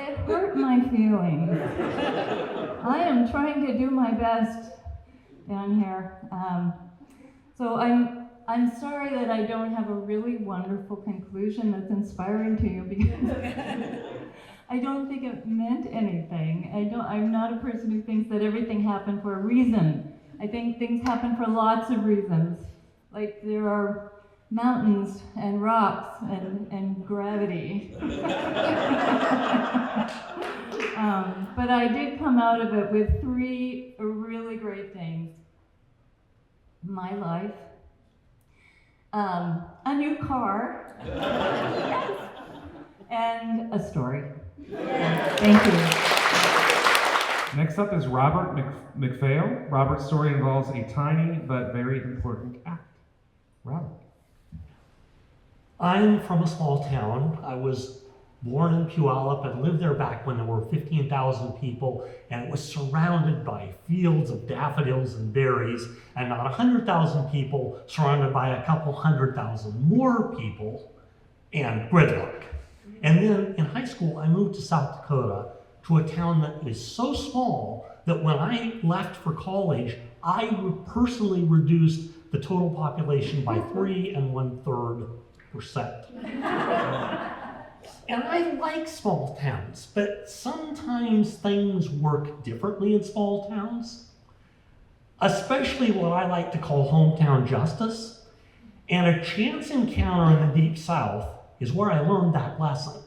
It hurt my feelings. I am trying to do my best down here. So I'm sorry that I don't have a really wonderful conclusion that's inspiring to you, because I don't think it meant anything. I'm not a person who thinks that everything happened for a reason. I think things happen for lots of reasons. Like there are mountains and rocks and gravity. But I did come out of it with 3 really great things. My life, a new car, yes, and a story. Thank you. Next up is Robert McPhail. Robert's story involves a tiny but very important act. Robert. I'm from a small town. I was born in Puyallup and lived there back when there were 15,000 people, and it was surrounded by fields of daffodils and berries, and not 100,000 people surrounded by a couple 100,000 more people and gridlock. And then in high school, I moved to South Dakota to a town that is so small that when I left for college, I personally reduced the total population by 3 1/3%. And I like small towns, but sometimes things work differently in small towns, especially what I like to call hometown justice. And a chance encounter in the Deep South is where I learned that lesson.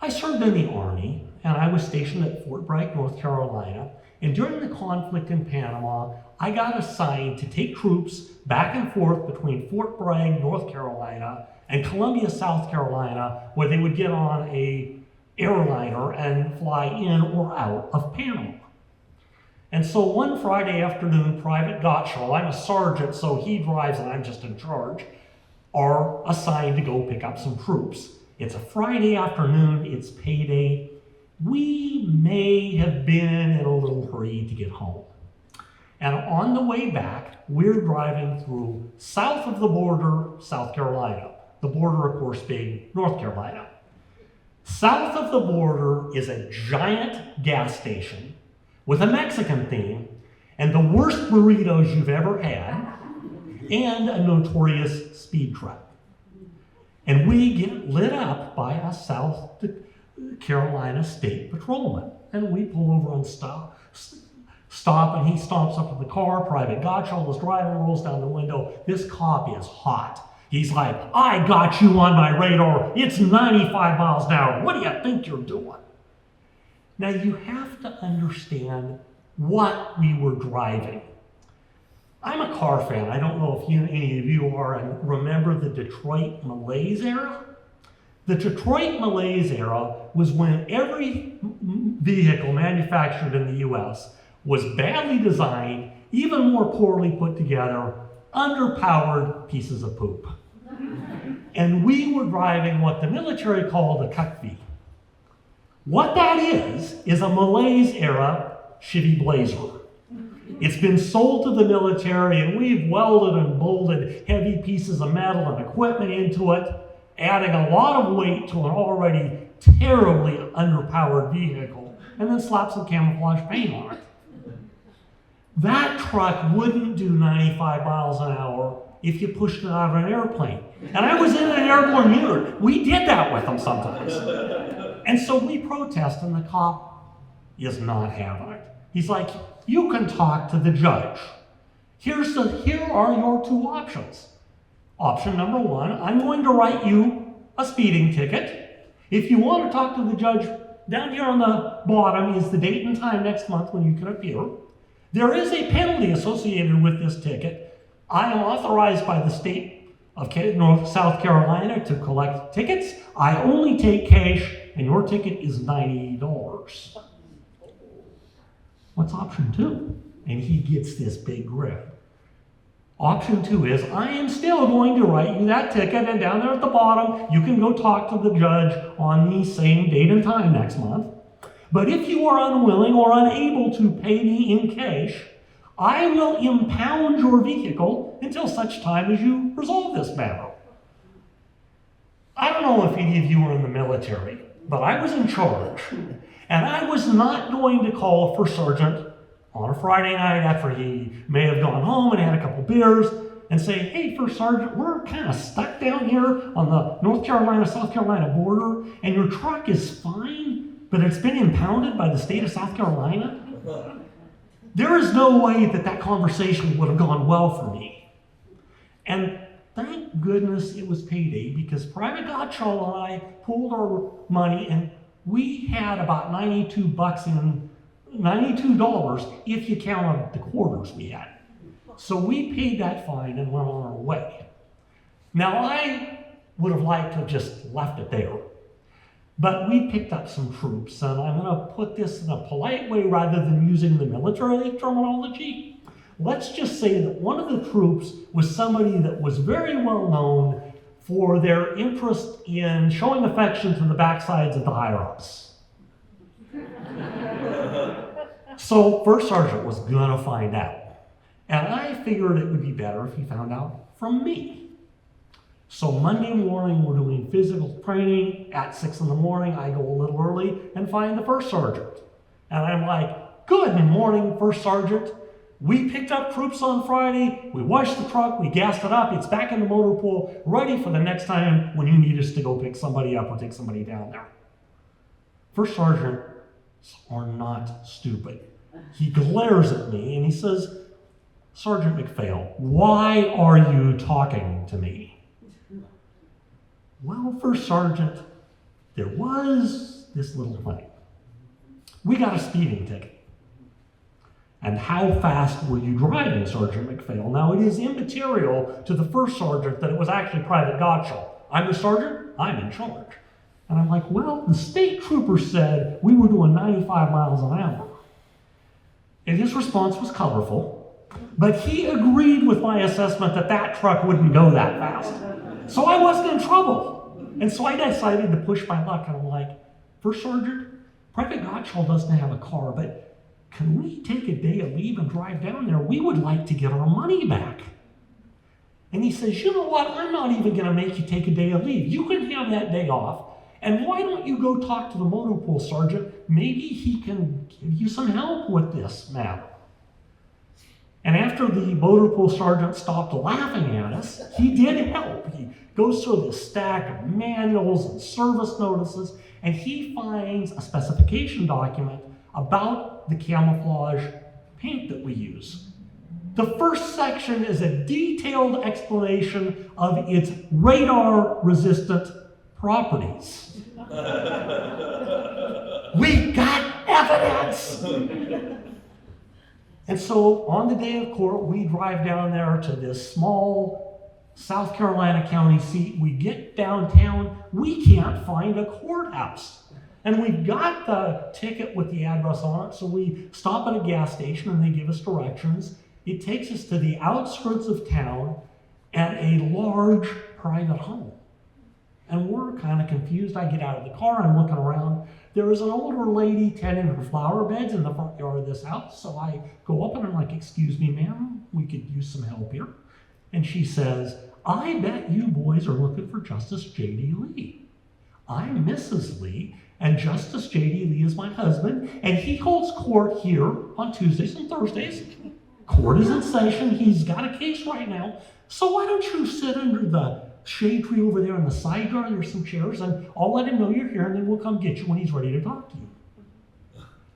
I served in the Army, and I was stationed at Fort Bragg, North Carolina. And during the conflict in Panama, I got assigned to take troops back and forth between Fort Bragg, North Carolina, and Columbia, South Carolina, where they would get on a airliner and fly in or out of Panama. And so one Friday afternoon, Private Gottschall, I'm a sergeant, so he drives and I'm just in charge, are assigned to go pick up some troops. It's a Friday afternoon, it's payday. We may have been in a little hurry to get home. And on the way back, we're driving through south of the border, South Carolina. The border, of course, being North Carolina. South of the border is a giant gas station with a Mexican theme and the worst burritos you've ever had and a notorious speed trap. And we get lit up by a South Carolina State Patrolman. And we pull over and stop, and he stomps up to the car. Private Gottschall is driving, rolls down the window. This cop is hot. He's like, I got you on my radar. It's 95 miles an hour. What do you think you're doing? Now you have to understand what we were driving. I'm a car fan. I don't know if any of you are and remember the Detroit malaise era. The Detroit malaise era was when every vehicle manufactured in the US was badly designed, even more poorly put together, underpowered pieces of poop. And we were driving what the military called a Cuck-V. What that is a malaise era Chevy Blazer. It's been sold to the military, and we've welded and bolted heavy pieces of metal and equipment into it, adding a lot of weight to an already terribly underpowered vehicle, and then slap some camouflage paint on it. That truck wouldn't do 95 miles an hour if you pushed it out of an airplane. And I was in an airborne unit. We did that with them sometimes. And so we protest, and the cop is not having it. He's like, you can talk to the judge. Here are your two options. Option number one, I'm going to write you a speeding ticket. If you want to talk to the judge, down here on the bottom is the date and time next month when you can appear. There is a penalty associated with this ticket. I am authorized by the state of South Carolina to collect tickets. I only take cash, and your ticket is $90. What's option two? And he gets this big grin. Option two is, I am still going to write you that ticket, and down there at the bottom, you can go talk to the judge on the same date and time next month. But if you are unwilling or unable to pay me in cash, I will impound your vehicle until such time as you resolve this matter. I don't know if any of you were in the military, but I was in charge. And I was not going to call a first sergeant on a Friday night after he may have gone home and had a couple beers and say, hey, first sergeant, we're kind of stuck down here on the North Carolina, South Carolina border, and your truck is fine, but it's been impounded by the state of South Carolina. There is no way that conversation would have gone well for me. And thank goodness it was payday, because Private Gottschall and I pulled our money, and we had about $92 if you counted the quarters we had. So we paid that fine and went on our way. Now I would have liked to have just left it there, but we picked up some troops, and I'm going to put this in a polite way rather than using the military terminology. Let's just say that one of the troops was somebody that was very well known for their interest in showing affection to the backsides of the higher-ups. So First Sergeant was gonna find out. And I figured it would be better if he found out from me. So Monday morning, we're doing physical training. At 6 in the morning, I go a little early and find the First Sergeant. And I'm like, good morning, First Sergeant. We picked up troops on Friday, we washed the truck, we gassed it up, it's back in the motor pool, ready for the next time when you need us to go pick somebody up or take somebody down there. First Sergeants are not stupid. He glares at me and he says, Sergeant McPhail, why are you talking to me? Well, First Sergeant, there was this little thing. We got a speeding ticket. And how fast were you driving, Sergeant McPhail? Now, it is immaterial to the First Sergeant that it was actually Private Gottschall. I'm the sergeant, I'm in charge. And I'm like, well, the state trooper said we were doing 95 miles an hour. And his response was colorful, but he agreed with my assessment that that truck wouldn't go that fast. So I wasn't in trouble. And so I decided to push my luck, and I'm like, First Sergeant, Private Gottschall doesn't have a car, but can we take a day of leave and drive down there? We would like to get our money back. And he says, you know what? I'm not even going to make you take a day of leave. You can have that day off. And why don't you go talk to the motor pool sergeant? Maybe he can give you some help with this matter. And after the motor pool sergeant stopped laughing at us, he did help. He goes through this stack of manuals and service notices, and he finds a specification document about the camouflage paint that we use. The first section is a detailed explanation of its radar-resistant properties. We got evidence! And so on the day of court, we drive down there to this small South Carolina county seat. We get downtown, we can't find a courthouse. And we've got the ticket with the address on it, so we stop at a gas station and they give us directions. It takes us to the outskirts of town at a large private home. And we're kind of confused. I get out of the car, I'm looking around. There is an older lady tending her flower beds in the front yard of this house. So I go up and I'm like, excuse me, ma'am, we could use some help here. And she says, I bet you boys are looking for Justice J.D. Lee. I'm Mrs. Lee, and Justice J.D. Lee is my husband, and he holds court here on Tuesdays and Thursdays. Court is in session. He's got a case right now. So why don't you sit under the shade tree over there in the side yard? There's some chairs, and I'll let him know you're here, and then we'll come get you when he's ready to talk to you.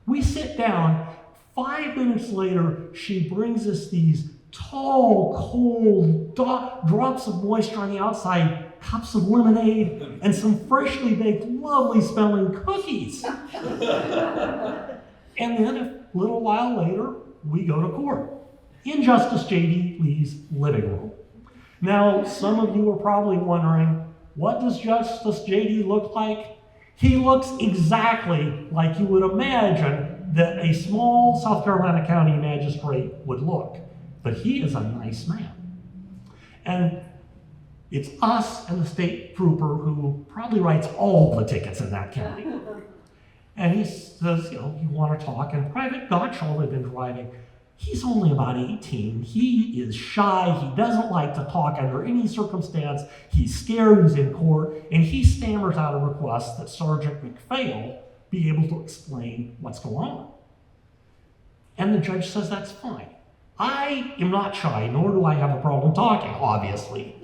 We sit down. 5 minutes later, she brings us these tall, cold drops of moisture on the outside, cups of lemonade, and some freshly baked, lovely smelling cookies. And then a little while later, we go to court in Justice J.D. Lee's living room. Now, some of you are probably wondering, what does Justice J.D. look like? He looks exactly like you would imagine that a small South Carolina County magistrate would look. But he is a nice man. And it's us and the state trooper who probably writes all the tickets in that county. And he says, you want to talk? And Private Gottschall had been driving. He's only about 18. He is shy. He doesn't like to talk under any circumstance. He's scared. He's in court. And he stammers out a request that Sergeant McPhail be able to explain what's going on. And the judge says that's fine. I am not shy, nor do I have a problem talking, obviously.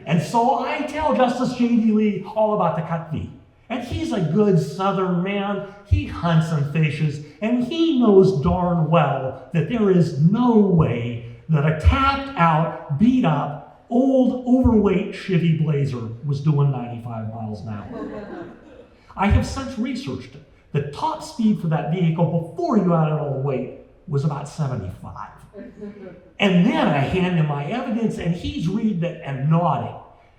And so I tell Justice J.D. Lee all about the cut fee. And he's a good Southern man. He hunts and fishes, and he knows darn well that there is no way that a tapped out, beat up, old, overweight Chevy Blazer was doing 95 miles an hour. I have since researched it. The top speed for that vehicle before you added all the weight was about 75. And then I hand him my evidence, and he's reading it and nodding.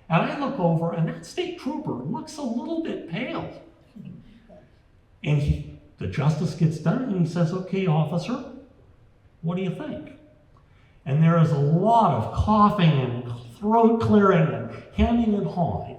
And I look over, and that state trooper looks a little bit pale. And the justice gets done, and he says, okay, officer, what do you think? And there is a lot of coughing and throat clearing and hemming and hawing.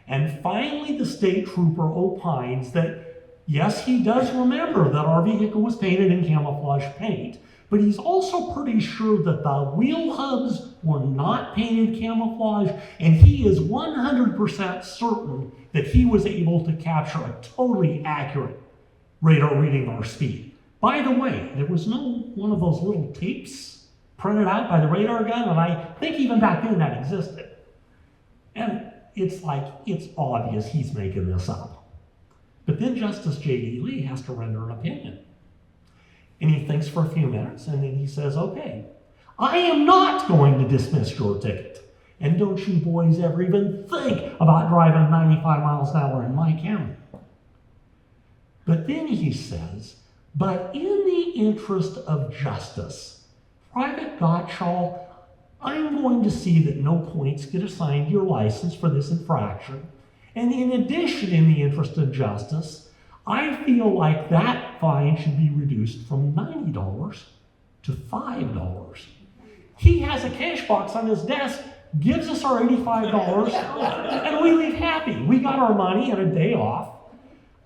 And finally, the state trooper opines that, yes, he does remember that our vehicle was painted in camouflage paint, but he's also pretty sure that the wheel hubs were not painted camouflage, and he is 100% certain that he was able to capture a totally accurate radar reading of our speed. By the way, there was no one of those little tapes printed out by the radar gun, and I think even back then that existed. And it's like, it's obvious he's making this up. But then Justice J.D. Lee has to render an opinion. And he thinks for a few minutes, and then he says, okay, I am not going to dismiss your ticket. And don't you boys ever even think about driving 95 miles an hour in my county. But then he says, but in the interest of justice, Private Gottschall, I'm going to see that no points get assigned to your license for this infraction. And in addition, in the interest of justice, I feel like that fine should be reduced from $90 to $5. He has a cash box on his desk, gives us our $85, and we leave happy. We got our money and a day off.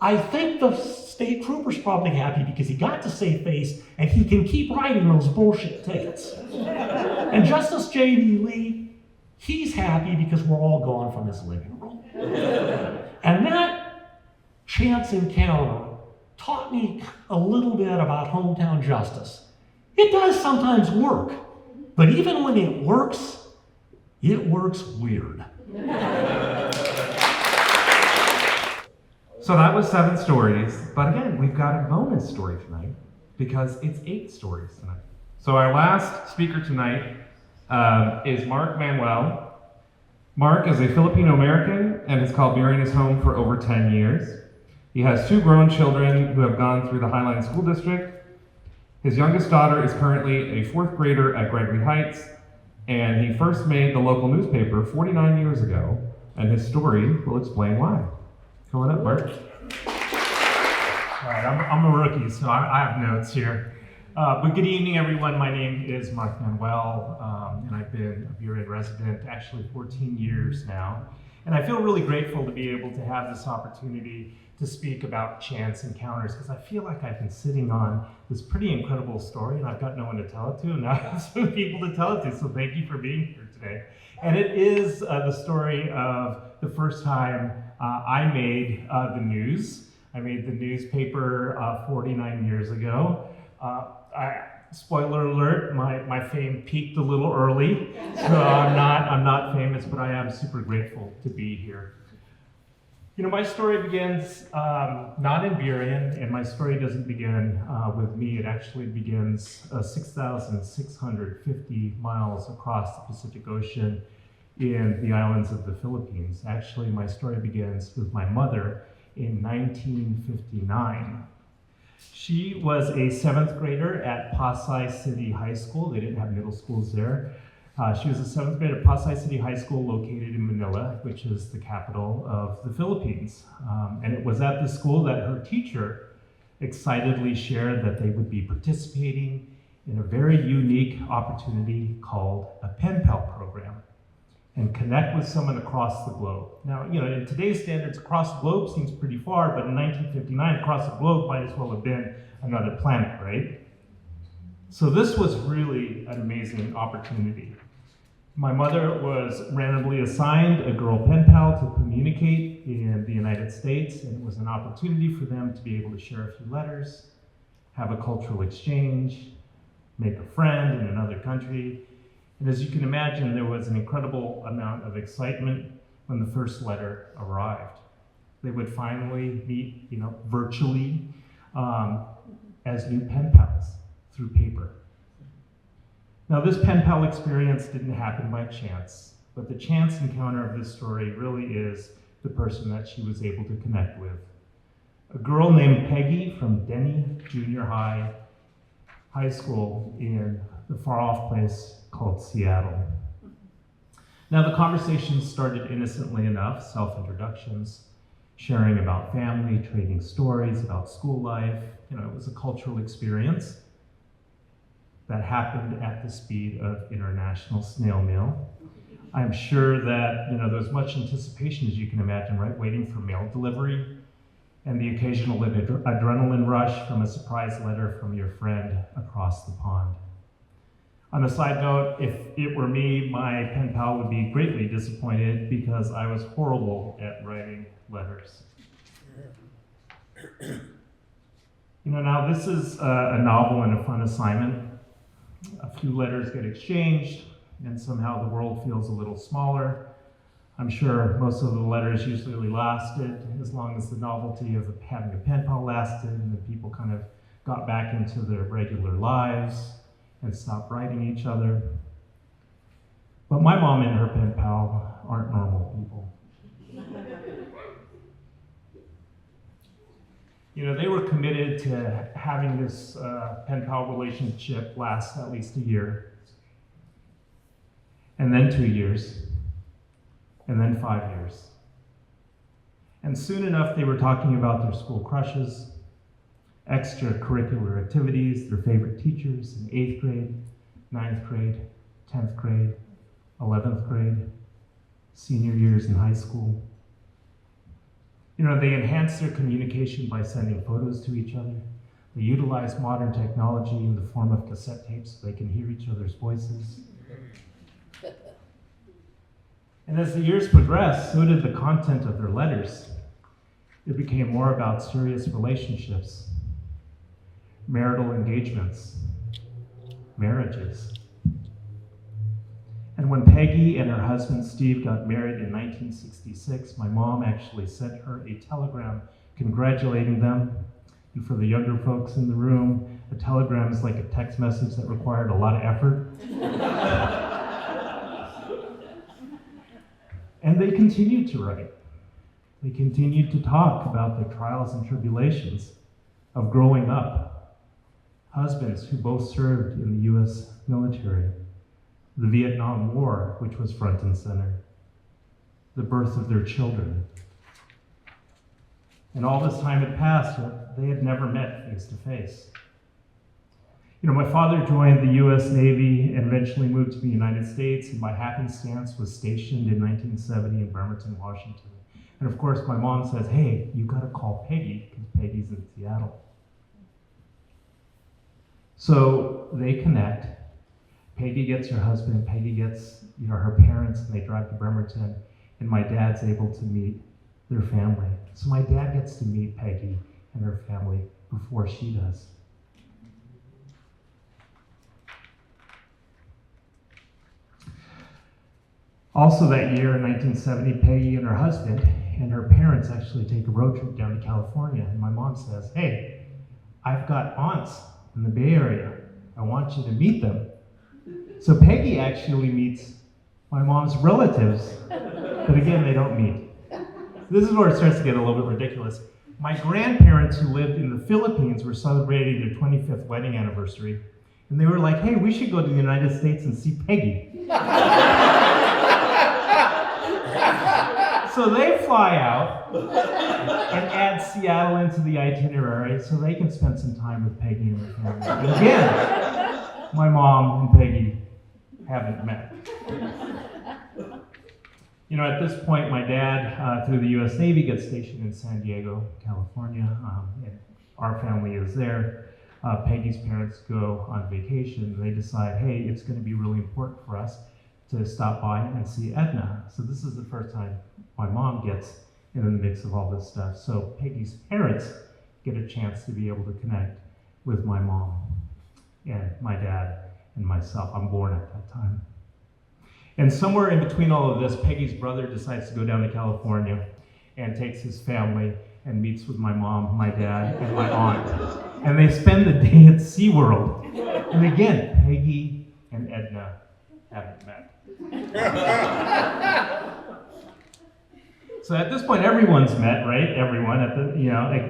I think the state trooper's probably happy because he got to save face and he can keep writing those bullshit tickets. And Justice J.D. Lee, he's happy because we're all gone from his living room. And that chance encounter taught me a little bit about hometown justice. It does sometimes work, but even when it works weird. So that was 7 stories, but again, we've got a bonus story tonight because it's 8 stories tonight. So our last speaker tonight is Manuel. Mark is a Filipino-American and has called Marion his home for over 10 years. He has 2 grown children who have gone through the Highline School District. His youngest daughter is currently a 4th grader at Gregory Heights, and he first made the local newspaper 49 years ago, and his story will explain why. Come on up, Mark. All right, I'm a rookie, so I have notes here. But good evening, everyone. My name is Manuel, and I've been a Bureau resident actually 14 years now. And I feel really grateful to be able to have this opportunity to speak about chance encounters, because I feel like I've been sitting on this pretty incredible story, and I've got no one to tell it to, and now I have some people to tell it to, so thank you for being here today. And it is the story of the first time I made the news. I made the newspaper 49 years ago. Spoiler alert, my fame peaked a little early, so I'm not famous, but I am super grateful to be here. You know, my story begins not in Burien, and my story doesn't begin with me. It actually begins 6,650 miles across the Pacific Ocean in the islands of the Philippines. Actually, my story begins with my mother in 1959. She was a 7th grader at Pasay City High School. They didn't have middle schools there. She was a 7th grader at Pasay City High School located in Manila, which is the capital of the Philippines. And it was at the school that her teacher excitedly shared that they would be participating in a very unique opportunity called a pen pal program and connect with someone across the globe. Now, you know, in today's standards, across the globe seems pretty far, but in 1959, across the globe might as well have been another planet, right? So this was really an amazing opportunity. My mother was randomly assigned a girl pen pal to communicate in the United States, and it was an opportunity for them to be able to share a few letters, have a cultural exchange, make a friend in another country. And as you can imagine, there was an incredible amount of excitement when the first letter arrived. They would finally meet, you know, virtually as new pen pals through paper. Now, this pen pal experience didn't happen by chance, but the chance encounter of this story really is the person that she was able to connect with. A girl named Peggy from Denny Junior High School in the far-off place called Seattle. Now, the conversation started innocently enough, self-introductions, sharing about family, trading stories about school life. You know, it was a cultural experience that happened at the speed of international snail mail. I'm sure that there's much anticipation, as you can imagine, right? Waiting for mail delivery and the occasional adrenaline rush from a surprise letter from your friend across the pond. On a side note, if it were me, my pen pal would be greatly disappointed because I was horrible at writing letters. Now this is a novel and a fun assignment. A few letters get exchanged, and somehow the world feels a little smaller. I'm sure most of the letters usually lasted as long as the novelty of having a pen pal lasted, and then people kind of got back into their regular lives and stopped writing each other. But my mom and her pen pal aren't normal people. They were committed to having this pen pal relationship last at least a year, and then 2 years, and then 5 years. And soon enough, they were talking about their school crushes, extracurricular activities, their favorite teachers in 8th grade, 9th grade, 10th grade, 11th grade, senior years in high school. They enhanced their communication by sending photos to each other. They utilized modern technology in the form of cassette tapes so they can hear each other's voices. And as the years progressed, so did the content of their letters. It became more about serious relationships, marital engagements, marriages. And when Peggy and her husband Steve got married in 1966, my mom actually sent her a telegram congratulating them. And for the younger folks in the room, a telegram is like a text message that required a lot of effort. And they continued to write. They continued to talk about their trials and tribulations of growing up. Husbands who both served in the U.S. military. The Vietnam War, which was front and center. The birth of their children. And all this time had passed, yet they had never met face to face. My father joined the U.S. Navy and eventually moved to the United States, and by happenstance was stationed in 1970 in Bremerton, Washington. And of course, my mom says, hey, you gotta call Peggy, because Peggy's in Seattle. So they connect. Peggy gets her husband, Peggy gets her parents, and they drive to Bremerton, and my dad's able to meet their family. So my dad gets to meet Peggy and her family before she does. Also that year in 1970, Peggy and her husband and her parents actually take a road trip down to California, and my mom says, hey, I've got aunts in the Bay Area. I want you to meet them. So Peggy actually meets my mom's relatives, but again, they don't meet. This is where it starts to get a little bit ridiculous. My grandparents who lived in the Philippines were celebrating their 25th wedding anniversary, and they were like, hey, we should go to the United States and see Peggy. So they fly out and add Seattle into the itinerary so they can spend some time with Peggy and her family. And again, my mom and Peggy haven't met. At this point, my dad, through the U.S. Navy, gets stationed in San Diego, California, and our family is there. Peggy's parents go on vacation, and they decide, hey, it's going to be really important for us to stop by and see Edna. So this is the first time my mom gets in the mix of all this stuff. So Peggy's parents get a chance to be able to connect with my mom and my dad and myself. I'm born at that time. And somewhere in between all of this, Peggy's brother decides to go down to California and takes his family and meets with my mom, my dad, and my aunt. And they spend the day at SeaWorld. And again, Peggy and Edna haven't met. So at this point, everyone's met, right? Everyone,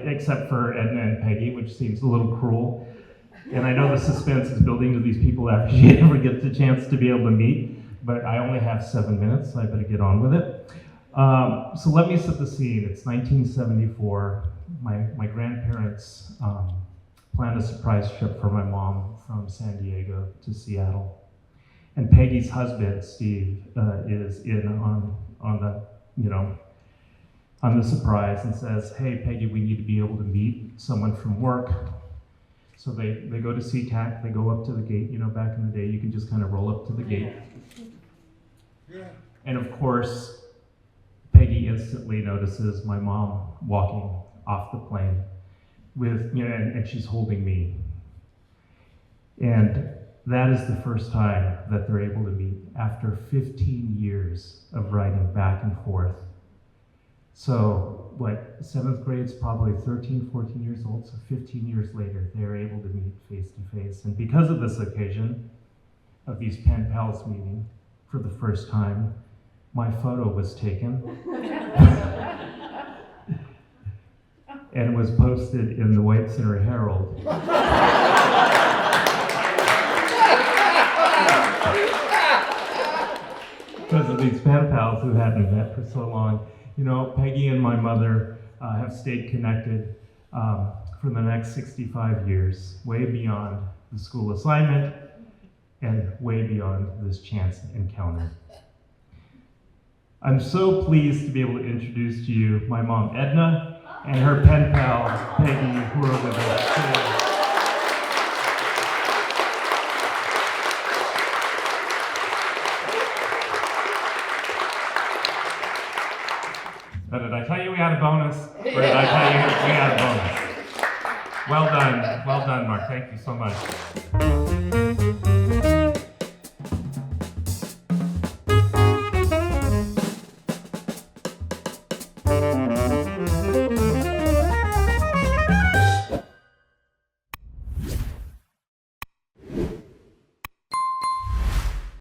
except for Edna and Peggy, which seems a little cruel. And I know the suspense is building to these people after she ever gets the chance to be able to meet. But I only have 7 minutes, so I better get on with it. So let me set the scene. It's 1974. My grandparents planned a surprise trip for my mom from San Diego to Seattle. And Peggy's husband, Steve, is in on the, on the surprise and says, hey, Peggy, we need to be able to meet someone from work. So they go to SeaTac, they go up to the gate. Back in the day, you could just kind of roll up to the gate. And of course, Peggy instantly notices my mom walking off the plane with, and she's holding me. And that is the first time that they're able to meet after 15 years of riding back and forth. So, seventh grade's probably 13, 14 years old, so 15 years later, they're able to meet face to face. And because of this occasion of these pen pals meeting for the first time, my photo was taken and was posted in the White Center Herald. Because of these pen pals who hadn't met for so long. Peggy and my mother have stayed connected for the next 65 years, way beyond the school assignment and way beyond this chance encounter. I'm so pleased to be able to introduce to you my mom, Edna, and her pen pal, Peggy, who are with us today. Did I tell you we had a bonus? Or did I tell you we had a bonus? Well done, Mark. Thank you so much.